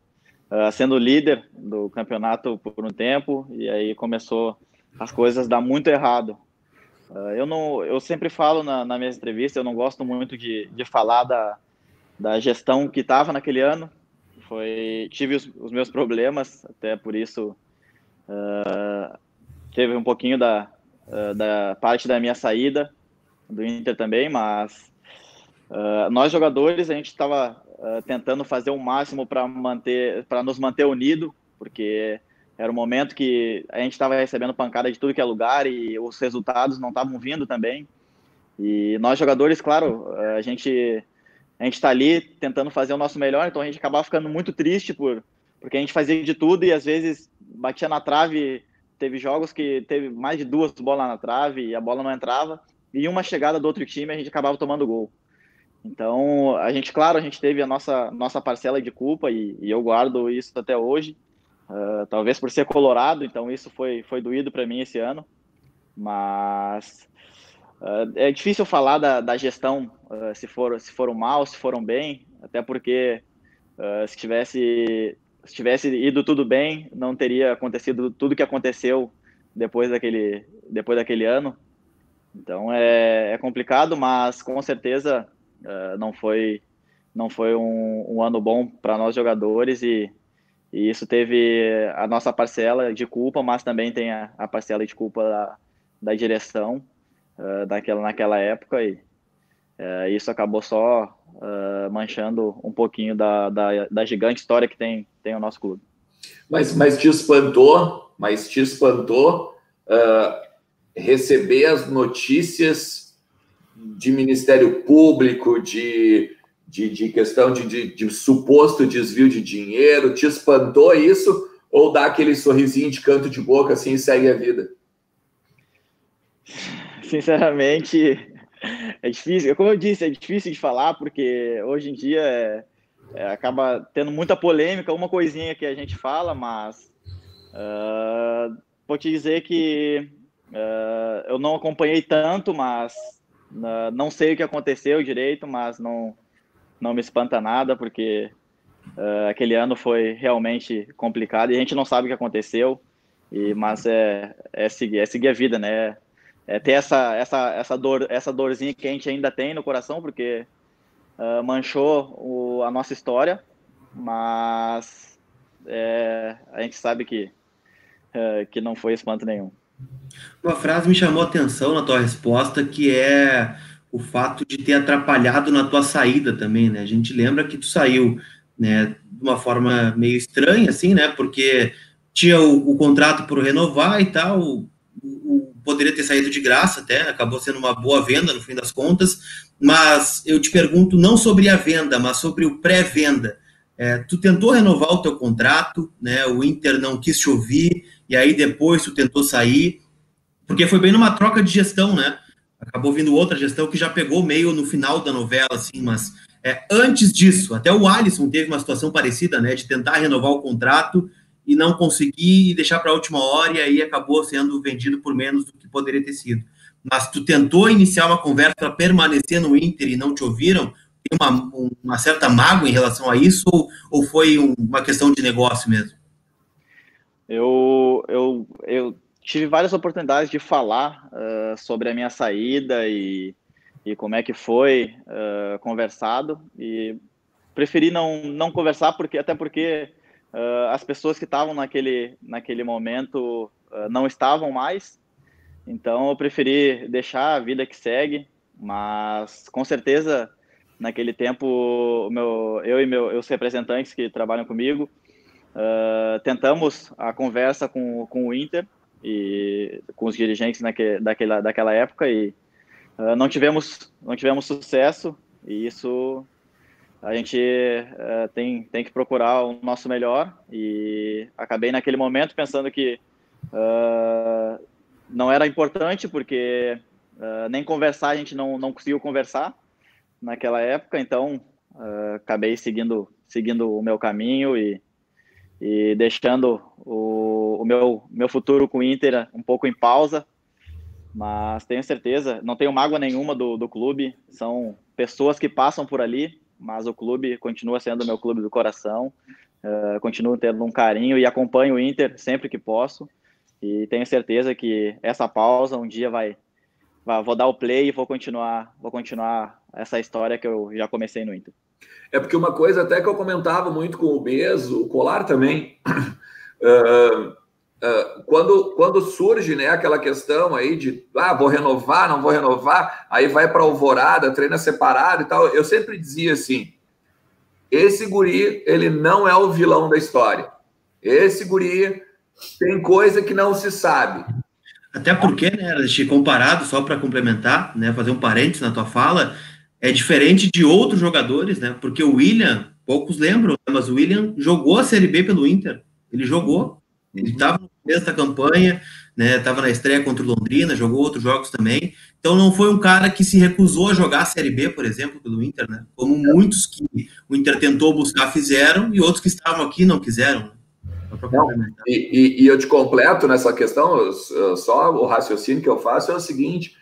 sendo líder do campeonato por um tempo. E aí começou as coisas a dar muito errado. Eu sempre falo na minha entrevista, eu não gosto muito de falar da gestão que estava naquele ano. Tive os meus problemas, até por isso teve um pouquinho da parte da minha saída do Inter também, mas nós jogadores, a gente estava tentando fazer o máximo para nos manter unidos, porque era um momento que a gente estava recebendo pancada de tudo que é lugar e os resultados não estavam vindo também. E nós jogadores, claro, a gente está ali tentando fazer o nosso melhor, então a gente acabava ficando muito triste porque a gente fazia de tudo e às vezes batia na trave. Teve jogos que teve mais de 2 bolas na trave e a bola não entrava, e uma chegada do outro time a gente acabava tomando gol. Então, claro, a gente teve a nossa parcela de culpa e eu guardo isso até hoje. Talvez por ser colorado, então isso foi doído para mim esse ano. Mas é difícil falar da gestão, se foram mal, se foram bem, até porque se tivesse ido tudo bem, não teria acontecido tudo que aconteceu depois daquele ano. Então é complicado, mas com certeza não foi um ano bom para nós jogadores e isso teve a nossa parcela de culpa, mas também tem a parcela de culpa da direção naquela época e isso acabou só manchando um pouquinho da gigante história que tem o nosso clube. Mas te espantou receber as notícias de Ministério Público, de questão de suposto desvio de dinheiro? Te espantou isso? Ou dá aquele sorrisinho de canto de boca assim e segue a vida? Sinceramente, é difícil. Como eu disse, é difícil de falar, porque hoje em dia acaba tendo muita polêmica, uma coisinha que a gente fala, mas vou te dizer que eu não acompanhei tanto, mas não sei o que aconteceu direito, mas não me espanta nada, porque aquele ano foi realmente complicado e a gente não sabe o que aconteceu, mas é seguir a vida, né? Ter essa dorzinha que a gente ainda tem no coração, porque manchou a nossa história, mas a gente sabe que não foi espanto nenhum. Uma frase me chamou a atenção na tua resposta, que é o fato de ter atrapalhado na tua saída também, né? A gente lembra que tu saiu, né, de uma forma meio estranha, assim, né? Porque tinha o contrato por renovar e tal, poderia ter saído de graça até, acabou sendo uma boa venda no fim das contas, mas eu te pergunto não sobre a venda, mas sobre o pré-venda. Tu tentou renovar o teu contrato, né? O Inter não quis te ouvir, e aí depois tu tentou sair, porque foi bem numa troca de gestão, né? Acabou vindo outra gestão que já pegou meio no final da novela, assim, mas antes disso, até o Alisson teve uma situação parecida, né? De tentar renovar o contrato e não conseguir e deixar para a última hora, e aí acabou sendo vendido por menos do que poderia ter sido. Mas tu tentou iniciar uma conversa para permanecer no Inter e não te ouviram? Tem uma certa mágoa em relação a isso, ou foi uma questão de negócio mesmo? Eu tive várias oportunidades de falar sobre a minha saída e como é que foi conversado, e preferi não conversar, até porque as pessoas que estavam naquele momento não estavam mais, então eu preferi deixar a vida que segue, mas com certeza naquele tempo eu e meus representantes que trabalham comigo tentamos a conversa com o Inter e com os dirigentes daquela época e não tivemos sucesso, e isso a gente tem que procurar o nosso melhor, e acabei naquele momento pensando que não era importante, porque nem conversar a gente não conseguiu conversar naquela época, então seguindo o meu caminho e deixando o meu futuro com o Inter um pouco em pausa, mas tenho certeza, não tenho mágoa nenhuma do clube, são pessoas que passam por ali, mas o clube continua sendo o meu clube do coração, continuo tendo um carinho e acompanho o Inter sempre que posso, e tenho certeza que essa pausa um dia vou dar o play e vou continuar essa história que eu já comecei no Inter. É porque uma coisa até que eu comentava muito com o Bezo, o Colar também, quando surge, né, aquela questão aí de vou renovar, não vou renovar, aí vai para Alvorada, treina separado e tal, eu sempre dizia assim, esse guri, ele não é o vilão da história. Esse guri tem coisa que não se sabe. Até porque, né, comparado, só para complementar, né, fazer um parênteses na tua fala, é diferente de outros jogadores, né, porque o William, poucos lembram, mas o William jogou a Série B pelo Inter, ele jogou, ele estava no começo da campanha, né, estava na estreia contra o Londrina, jogou outros jogos também, então não foi um cara que se recusou a jogar a Série B, por exemplo, pelo Inter, né, como muitos que o Inter tentou buscar fizeram, e outros que estavam aqui não quiseram. Não, e eu te completo nessa questão, só o raciocínio que eu faço é o seguinte,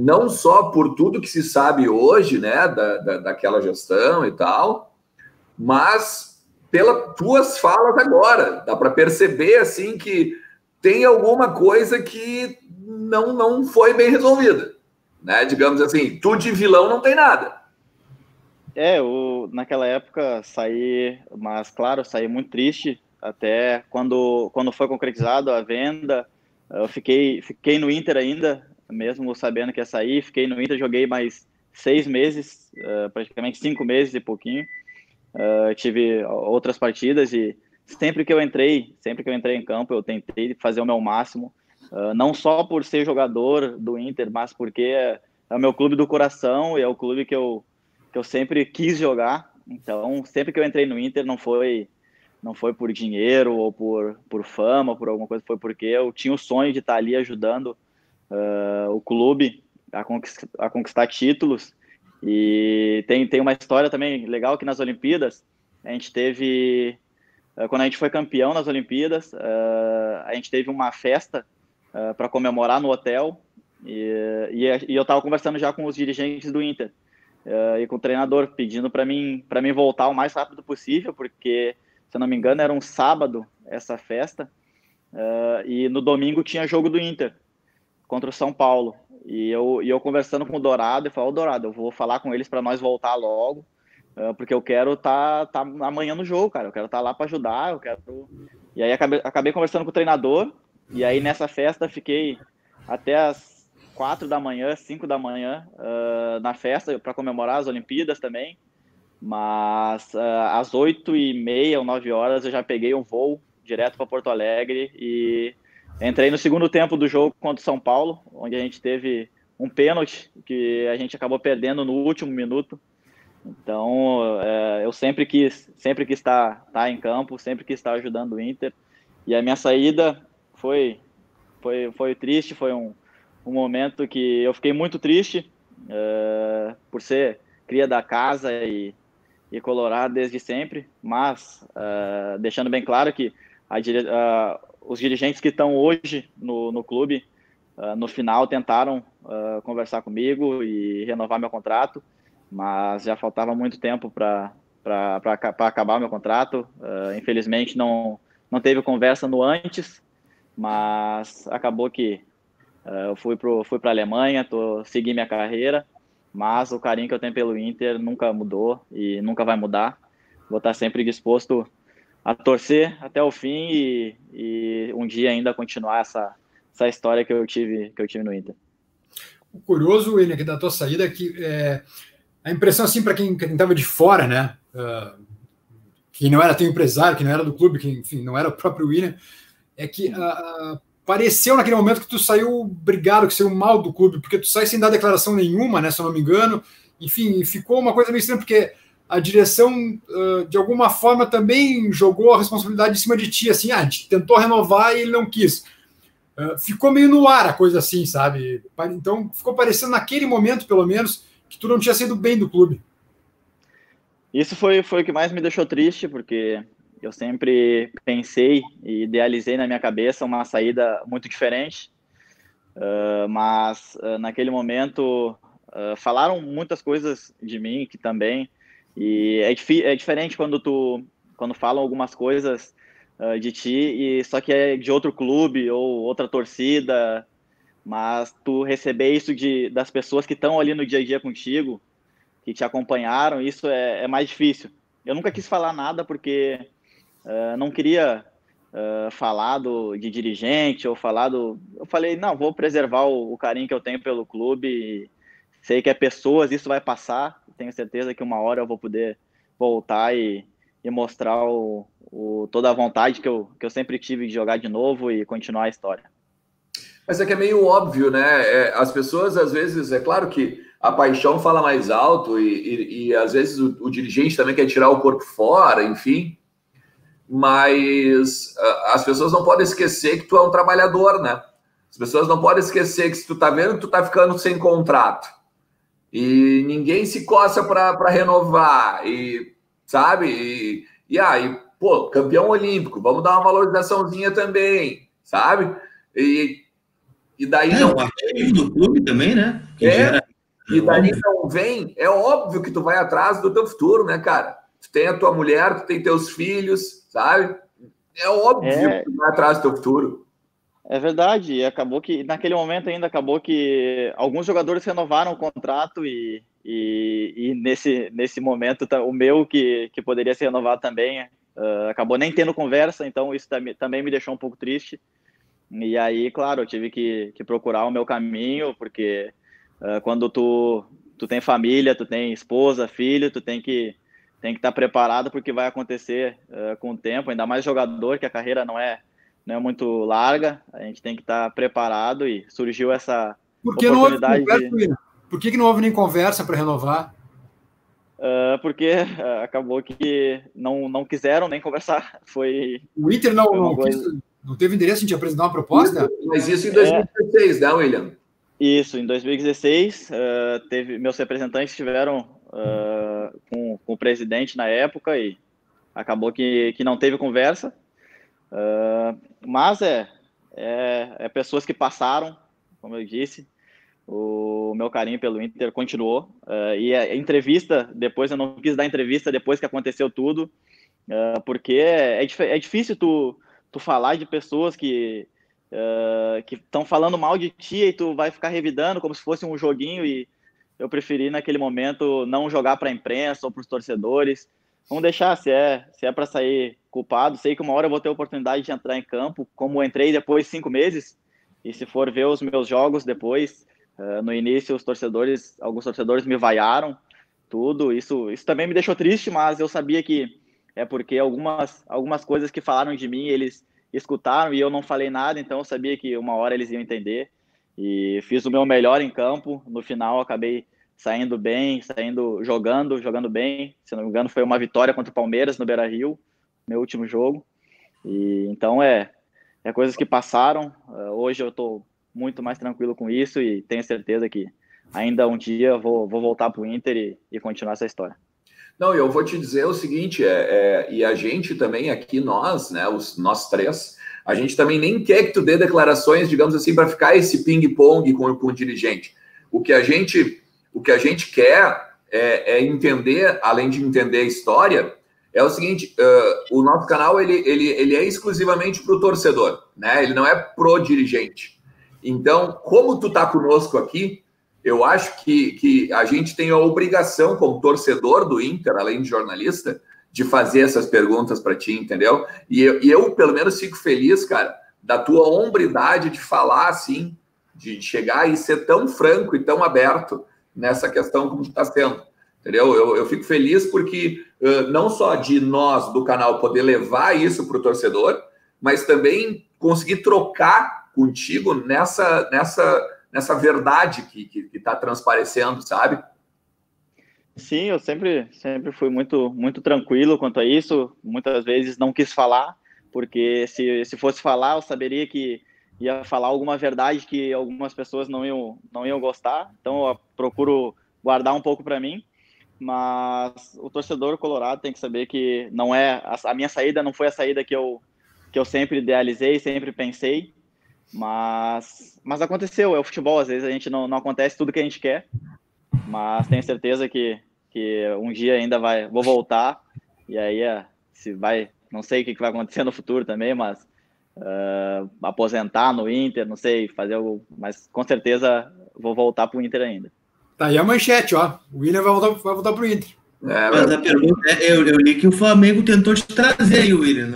não só por tudo que se sabe hoje, né, daquela gestão e tal, mas pelas tuas falas agora, dá para perceber, assim, que tem alguma coisa que não foi bem resolvida, né, digamos assim, tu de vilão não tem nada. Naquela época saí, mas claro, saí muito triste, até quando foi concretizado a venda, eu fiquei no Inter ainda, mesmo sabendo que ia sair, fiquei no Inter, joguei mais 6 meses, praticamente 5 meses e pouquinho, tive outras partidas e sempre que eu entrei em campo, eu tentei fazer o meu máximo, não só por ser jogador do Inter, mas porque é o meu clube do coração e é o clube que eu sempre quis jogar. Então, sempre que eu entrei no Inter, não foi por dinheiro ou por fama, por alguma coisa, foi porque eu tinha o sonho de estar ali ajudando o clube a conquistar títulos. E tem uma história também legal que nas Olimpíadas, a gente teve, quando a gente foi campeão nas Olimpíadas, a gente teve uma festa para comemorar no hotel, e eu estava conversando já com os dirigentes do Inter, e com o treinador, pedindo para mim voltar o mais rápido possível, porque, se eu não me engano, era um sábado essa festa, e no domingo tinha jogo do Inter contra o São Paulo, e eu conversando com o Dourado, e falei, Dourado, eu vou falar com eles para nós voltar logo, porque eu quero tá amanhã no jogo, cara, eu quero estar lá para ajudar, e aí acabei conversando com o treinador, e aí nessa festa fiquei até as 4 da manhã, 5 da manhã, na festa, para comemorar as Olimpíadas também, mas às 8h30 ou 9 horas eu já peguei um voo direto para Porto Alegre e entrei no segundo tempo do jogo contra o São Paulo, onde a gente teve um pênalti que a gente acabou perdendo no último minuto. Então, eu sempre quis estar em campo, sempre quis estar ajudando o Inter, e a minha saída foi triste, foi um momento que eu fiquei muito triste, por ser cria da casa e colorado desde sempre, mas deixando bem claro que os dirigentes que estão hoje no clube, no final tentaram conversar comigo e renovar meu contrato, mas já faltava muito tempo para acabar o meu contrato. Infelizmente não teve conversa no antes, mas acabou que eu fui para a Alemanha, segui minha carreira, mas o carinho que eu tenho pelo Inter nunca mudou e nunca vai mudar. Vou estar sempre disposto a torcer até o fim e um dia ainda continuar essa história que eu tive no Inter. O curioso, William, que da tua saída é que a impressão, assim, para quem estava de fora, né, que não era teu empresário, que não era do clube, que, enfim, não era o próprio William, é que pareceu naquele momento que tu saiu brigado, que saiu mal do clube, porque tu sai sem dar declaração nenhuma, né, se eu não me engano, enfim, ficou uma coisa meio estranha, porque a direção, de alguma forma, também jogou a responsabilidade em cima de ti, assim, a gente tentou renovar e ele não quis. Ficou meio no ar a coisa assim, sabe? Então, ficou parecendo naquele momento, pelo menos, que tu não tinha sido bem do clube. Isso foi o que mais me deixou triste, porque eu sempre pensei e idealizei na minha cabeça uma saída muito diferente, mas naquele momento falaram muitas coisas de mim que também, e é diferente quando falam algumas coisas de ti, e só que é de outro clube ou outra torcida, mas tu receber isso das pessoas que estão ali no dia a dia contigo, que te acompanharam, isso é mais difícil. Eu nunca quis falar nada porque não queria falar de dirigente ou falar do... Eu falei, não, vou preservar o carinho que eu tenho pelo clube, e sei que é pessoas, isso vai passar, tenho certeza que uma hora eu vou poder voltar e mostrar toda a vontade que eu sempre tive de jogar de novo e continuar a história. Mas é que é meio óbvio, né? As pessoas, às vezes, é claro que a paixão fala mais alto e às vezes o dirigente também quer tirar o corpo fora, enfim. Mas as pessoas não podem esquecer que tu é um trabalhador, né? As pessoas não podem esquecer que se tu tá vendo que tu tá ficando sem contrato e ninguém se coça para renovar, e sabe? E aí, pô, campeão olímpico, vamos dar uma valorizaçãozinha também, sabe? E daí não o ativo do clube também, né? E daí não vem, é óbvio que tu vai atrás do teu futuro, né, cara? Tu tem a tua mulher, tu tem teus filhos, sabe? É óbvio que tu vai atrás do teu futuro. É verdade, e acabou que, naquele momento ainda, acabou que alguns jogadores renovaram o contrato e nesse momento, o meu, que poderia ser renovado também, acabou nem tendo conversa, então isso também me deixou um pouco triste. E aí, claro, eu tive que procurar o meu caminho, porque quando tu tem família, tu tem esposa, filho, tu tem que estar preparado porque vai acontecer com o tempo, ainda mais jogador, que a carreira não é muito larga, a gente tem que estar preparado, e surgiu essa oportunidade. Por que não houve nem conversa para renovar? Porque acabou que não quiseram nem conversar. O Inter não teve interesse em te apresentar uma proposta? Mas isso em 2016, né, William? Isso, em 2016, meus representantes estiveram com o presidente na época, e acabou que não teve conversa, mas é pessoas que passaram, como eu disse. O meu carinho pelo Inter continuou, e a entrevista, depois eu não quis dar entrevista depois que aconteceu tudo, porque é difícil tu falar de pessoas que estão falando mal de ti, e tu vai ficar revidando como se fosse um joguinho, e eu preferi naquele momento não jogar para a imprensa ou para os torcedores. Vamos deixar, se é para sair culpado, sei que uma hora eu vou ter a oportunidade de entrar em campo, como eu entrei depois de 5 meses, e se for ver os meus jogos depois, no início alguns torcedores me vaiaram, tudo, isso também me deixou triste, mas eu sabia que é porque algumas coisas que falaram de mim, eles escutaram e eu não falei nada, então eu sabia que uma hora eles iam entender, e fiz o meu melhor em campo. No final acabei saindo bem, jogando bem, se não me engano foi uma vitória contra o Palmeiras no Beira-Rio, meu último jogo, e então é coisas que passaram. Hoje eu estou muito mais tranquilo com isso, e tenho certeza que ainda um dia vou voltar para o Inter e continuar essa história. Não, eu vou te dizer o seguinte, e a gente também aqui, nós, né, nós três, a gente também nem quer que tu dê declarações, digamos assim, para ficar esse ping-pong com o dirigente. O que a gente quer é entender, além de entender a história, é o seguinte, o nosso canal ele é exclusivamente para o torcedor, né? Ele não é pro dirigente. Então, como tu tá conosco aqui, eu acho que a gente tem a obrigação, como torcedor do Inter, além de jornalista, de fazer essas perguntas para ti, entendeu? E eu, pelo menos, fico feliz, cara, da tua hombridade de falar assim, de chegar e ser tão franco e tão aberto nessa questão como tu tá sendo, entendeu? Eu fico feliz porque não só de nós, do canal, poder levar isso para o torcedor, mas também conseguir trocar contigo nessa verdade que está transparecendo, sabe? Sim, eu sempre fui muito, muito tranquilo quanto a isso. Muitas vezes não quis falar, porque se fosse falar, eu saberia que ia falar alguma verdade que algumas pessoas não iam gostar. Então eu procuro guardar um pouco para mim. mas o torcedor colorado tem que saber que não é a minha saída não foi a saída que eu sempre idealizei, sempre pensei, mas aconteceu, é o futebol, às vezes a gente não acontece tudo que a gente quer, mas tenho certeza que um dia ainda vou voltar, e aí se vai, não sei o que vai acontecer no futuro também, mas aposentar no Inter, não sei, fazer algo, mas com certeza vou voltar para o Inter ainda. Tá aí a manchete, ó. O William vai voltar pro Inter. Mas a pergunta eu li que o Flamengo tentou te trazer aí, William.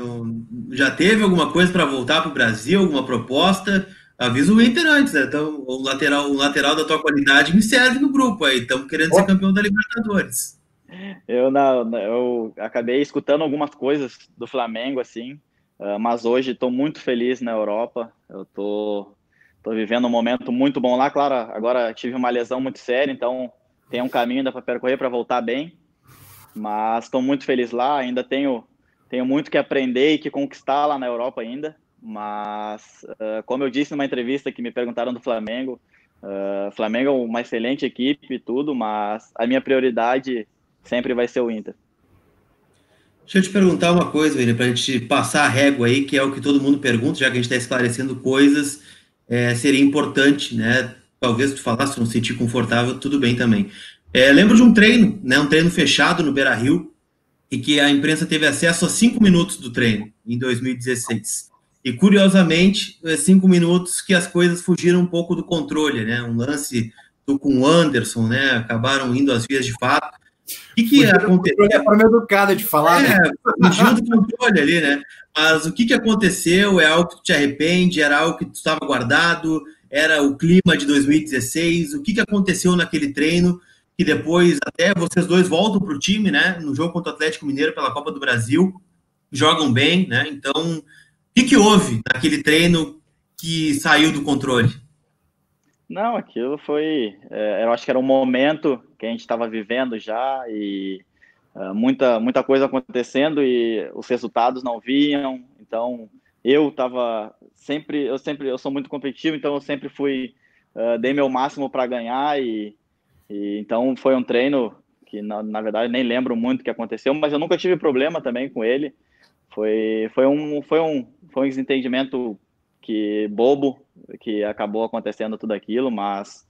Já teve alguma coisa para voltar para o Brasil, alguma proposta? Avisa o Inter antes, né? Então, o lateral da tua qualidade me serve no grupo aí. Estamos querendo ser campeão da Libertadores. Eu acabei escutando algumas coisas do Flamengo, assim, mas hoje estou muito feliz na Europa. Eu tô vivendo um momento muito bom lá. Claro, agora tive uma lesão muito séria, então tem um caminho ainda para percorrer para voltar bem. Mas estou muito feliz lá. Ainda tenho muito que aprender e que conquistar lá na Europa ainda. Mas, como eu disse numa entrevista que me perguntaram do Flamengo, Flamengo é uma excelente equipe e tudo, mas a minha prioridade sempre vai ser o Inter. Deixa eu te perguntar uma coisa, William, para a gente passar a régua aí, que é o que todo mundo pergunta, já que a gente está esclarecendo coisas, seria importante, né? Talvez tu falasse, não se sentir confortável, tudo bem também. Lembro de um treino, né? Um treino fechado no Beira-Rio, e que a imprensa teve acesso a 5 minutos do treino, em 2016. E, curiosamente, 5 minutos que as coisas fugiram um pouco do controle, né? Um lance com o Anderson, né? Acabaram indo às vias de fato. O que aconteceu? É forma educada de falar, né? Fugiu do controle ali, né? Mas o que aconteceu? É algo que tu te arrepende? Era algo que tu estava guardado? Era o clima de 2016? O que aconteceu naquele treino? Que depois até vocês dois voltam para o time, né? No jogo contra o Atlético Mineiro pela Copa do Brasil. Jogam bem, né? Então, o que houve naquele treino que saiu do controle? Não, aquilo foi... eu acho que era um momento que a gente estava vivendo já e muita coisa acontecendo e os resultados não vinham. Então, eu sou muito competitivo, então eu sempre dei meu máximo para ganhar e então foi um treino que, na verdade, nem lembro muito o que aconteceu, mas eu nunca tive problema também com ele. Foi um desentendimento bobo, que acabou acontecendo tudo aquilo, mas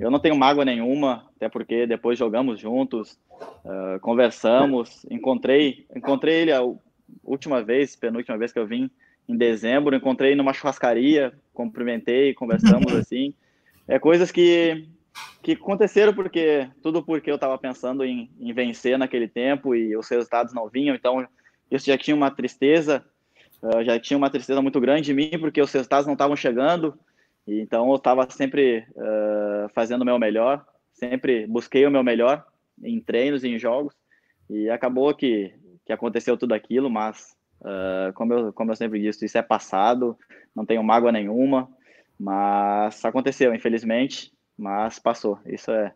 eu não tenho mágoa nenhuma, até porque depois jogamos juntos, conversamos, encontrei ele a penúltima vez que eu vim, em dezembro, encontrei numa churrascaria, cumprimentei, conversamos assim. Coisas que aconteceram porque eu estava pensando em vencer naquele tempo e os resultados não vinham, então isso já tinha uma tristeza muito grande em mim, porque os resultados não estavam chegando, e então eu estava sempre fazendo o meu melhor, sempre busquei o meu melhor em treinos e em jogos, e acabou que aconteceu tudo aquilo, mas como eu sempre disse, isso é passado, não tenho mágoa nenhuma, mas aconteceu, infelizmente, mas passou. Isso é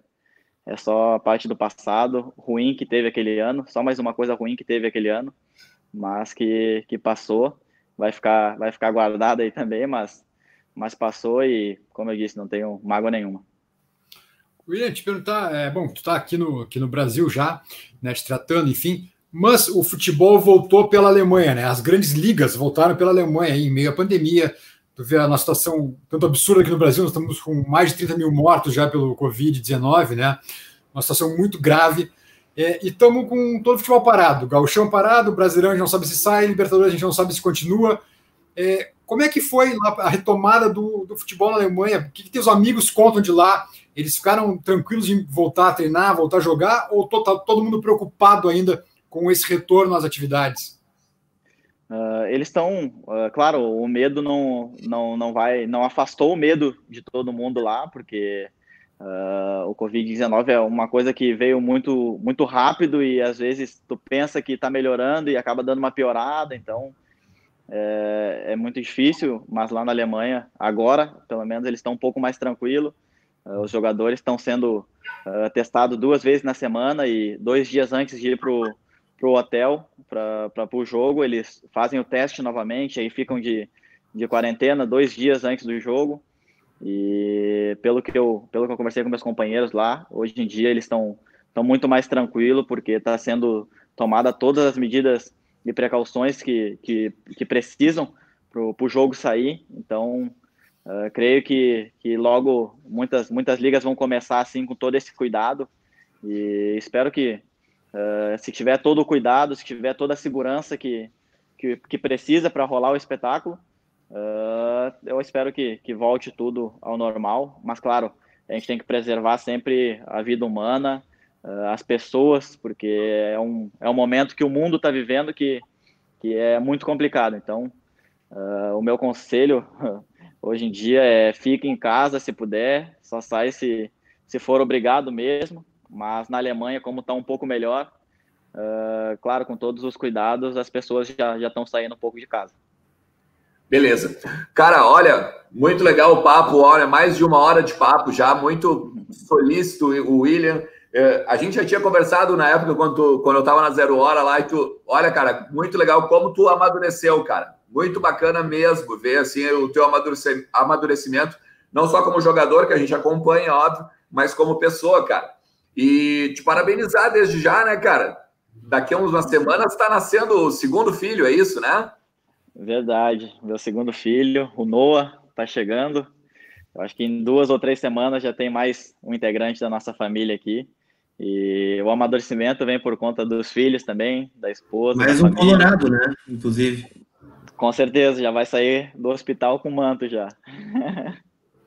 só parte do passado ruim que teve aquele ano, só mais uma coisa ruim que teve aquele ano, mas que passou, vai ficar guardado aí também, mas passou e, como eu disse, não tenho mágoa nenhuma. William, te perguntar, bom, tu está aqui no Brasil já, né, te tratando, enfim, mas o futebol voltou pela Alemanha, né? As grandes ligas voltaram pela Alemanha em meio à pandemia. Tu vê a nossa situação tanto absurda aqui no Brasil, nós estamos com mais de 30 mil mortos já pelo Covid-19, né? Uma situação muito grave. E estamos com todo o futebol parado. Gauchão parado, Brasileirão a gente não sabe se sai, Libertadores a gente não sabe se continua. Como é que foi lá a retomada do futebol na Alemanha? O que teus amigos contam de lá? Eles ficaram tranquilos em voltar a treinar, voltar a jogar? Ou tá todo mundo preocupado ainda com esse retorno às atividades? Eles estão, claro, o medo não afastou o medo de todo mundo lá, porque o Covid-19 é uma coisa que veio muito, muito rápido e às vezes tu pensa que está melhorando e acaba dando uma piorada, então é muito difícil, mas lá na Alemanha, agora, pelo menos, eles estão um pouco mais tranquilos. Os jogadores estão sendo testados 2 vezes na semana e 2 dias antes de ir para o hotel, para o jogo, eles fazem o teste novamente, aí ficam de quarentena 2 dias antes do jogo. E pelo que eu conversei com meus companheiros lá, hoje em dia eles estão muito mais tranquilo, porque está sendo tomada todas as medidas de precauções que precisam para o jogo sair. Então, creio que logo muitas ligas vão começar assim com todo esse cuidado, e espero que se tiver todo o cuidado, se tiver toda a segurança que precisa para rolar o espetáculo, eu espero que volte tudo ao normal. Mas claro, a gente tem que preservar sempre a vida humana, as pessoas, porque é um momento que o mundo está vivendo que é muito complicado. Então, o meu conselho hoje em dia é: fique em casa se puder, só sai se for obrigado mesmo. Mas na Alemanha, como está um pouco melhor, claro, com todos os cuidados, as pessoas já estão saindo um pouco de casa. Beleza. Cara, olha, muito legal o papo, olha, mais de 1 hora de papo já, muito solícito o William. A gente já tinha conversado na época, quando eu estava na 0 Hora lá, e olha, cara, muito legal como tu amadureceu, cara. Muito bacana mesmo ver, assim, o teu amadurecimento, não só como jogador, que a gente acompanha, óbvio, mas como pessoa, cara. E te parabenizar desde já, né, cara? Daqui a umas semanas está nascendo o 2º filho, é isso, né? Verdade. Meu 2º filho, o Noah, está chegando. Eu acho que em 2 ou 3 semanas já tem mais um integrante da nossa família aqui. E o amadurecimento vem por conta dos filhos também, da esposa. Mais um colorado, né? Inclusive. Com certeza, já vai sair do hospital com manto já.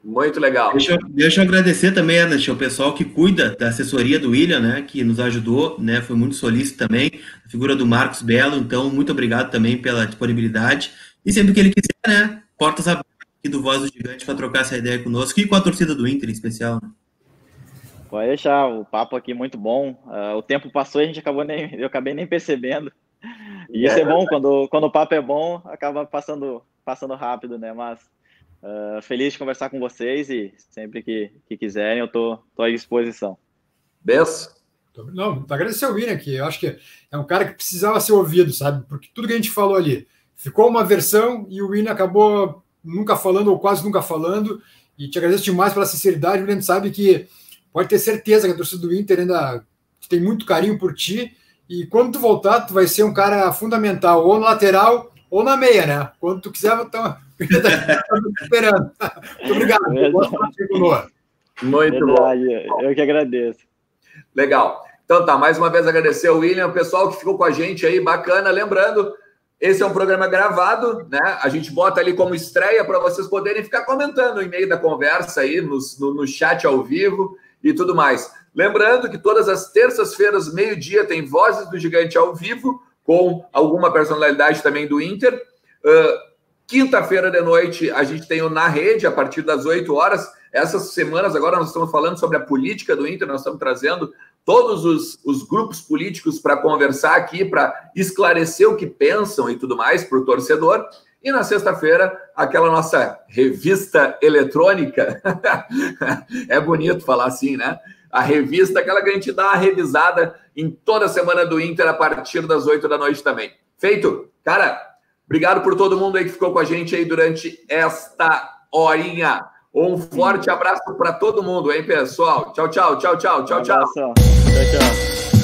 Muito legal. Deixa eu agradecer também, Ernest, o pessoal que cuida da assessoria do William, né, que nos ajudou, né, foi muito solícito também, a figura do Marcos Belo. Então, muito obrigado também pela disponibilidade. E sempre que ele quiser, né, portas abertas aqui do Voz do Gigante para trocar essa ideia conosco e com a torcida do Inter em especial. Né? Pode deixar, o papo aqui muito bom. O tempo passou e eu acabei nem percebendo. E isso é bom, quando o papo é bom, acaba passando rápido, né? Mas feliz de conversar com vocês, e sempre que quiserem, eu tô à disposição. Bess? Não, agradecer ao William, que eu acho que é um cara que precisava ser ouvido, sabe? Porque tudo que a gente falou ali ficou uma versão e o William acabou nunca falando, ou quase nunca falando, e te agradeço demais pela sinceridade. O William sabe que pode ter certeza que a torcida do Inter ainda tem muito carinho por ti, e quando tu voltar, tu vai ser um cara fundamental, ou no lateral, ou na meia, né? Quando tu quiser, estamos esperando. Muito obrigado. Muito Verdade, bom. Eu que agradeço. Legal. Então tá, mais uma vez agradecer ao William, o pessoal que ficou com a gente aí, bacana. Lembrando, esse é um programa gravado, né? A gente bota ali como estreia para vocês poderem ficar comentando em meio da conversa aí, no chat ao vivo e tudo mais. Lembrando que todas as terças-feiras, meio-dia, tem Vozes do Gigante ao vivo, com alguma personalidade também do Inter. Quinta-feira de noite, a gente tem o Na Rede, a partir das 8 horas. Essas semanas, agora nós estamos falando sobre a política do Inter, nós estamos trazendo todos os grupos políticos para conversar aqui, para esclarecer o que pensam e tudo mais para o torcedor. E na sexta-feira, aquela nossa revista eletrônica. É bonito falar assim, né? A revista, aquela que a gente dá uma revisada em toda a semana do Inter, a partir das 8 da noite também. Feito? Cara, obrigado por todo mundo aí que ficou com a gente aí durante esta horinha. Um forte abraço para todo mundo, hein, pessoal? Tchau, tchau, tchau, tchau, tchau, tchau. Tchau, tchau.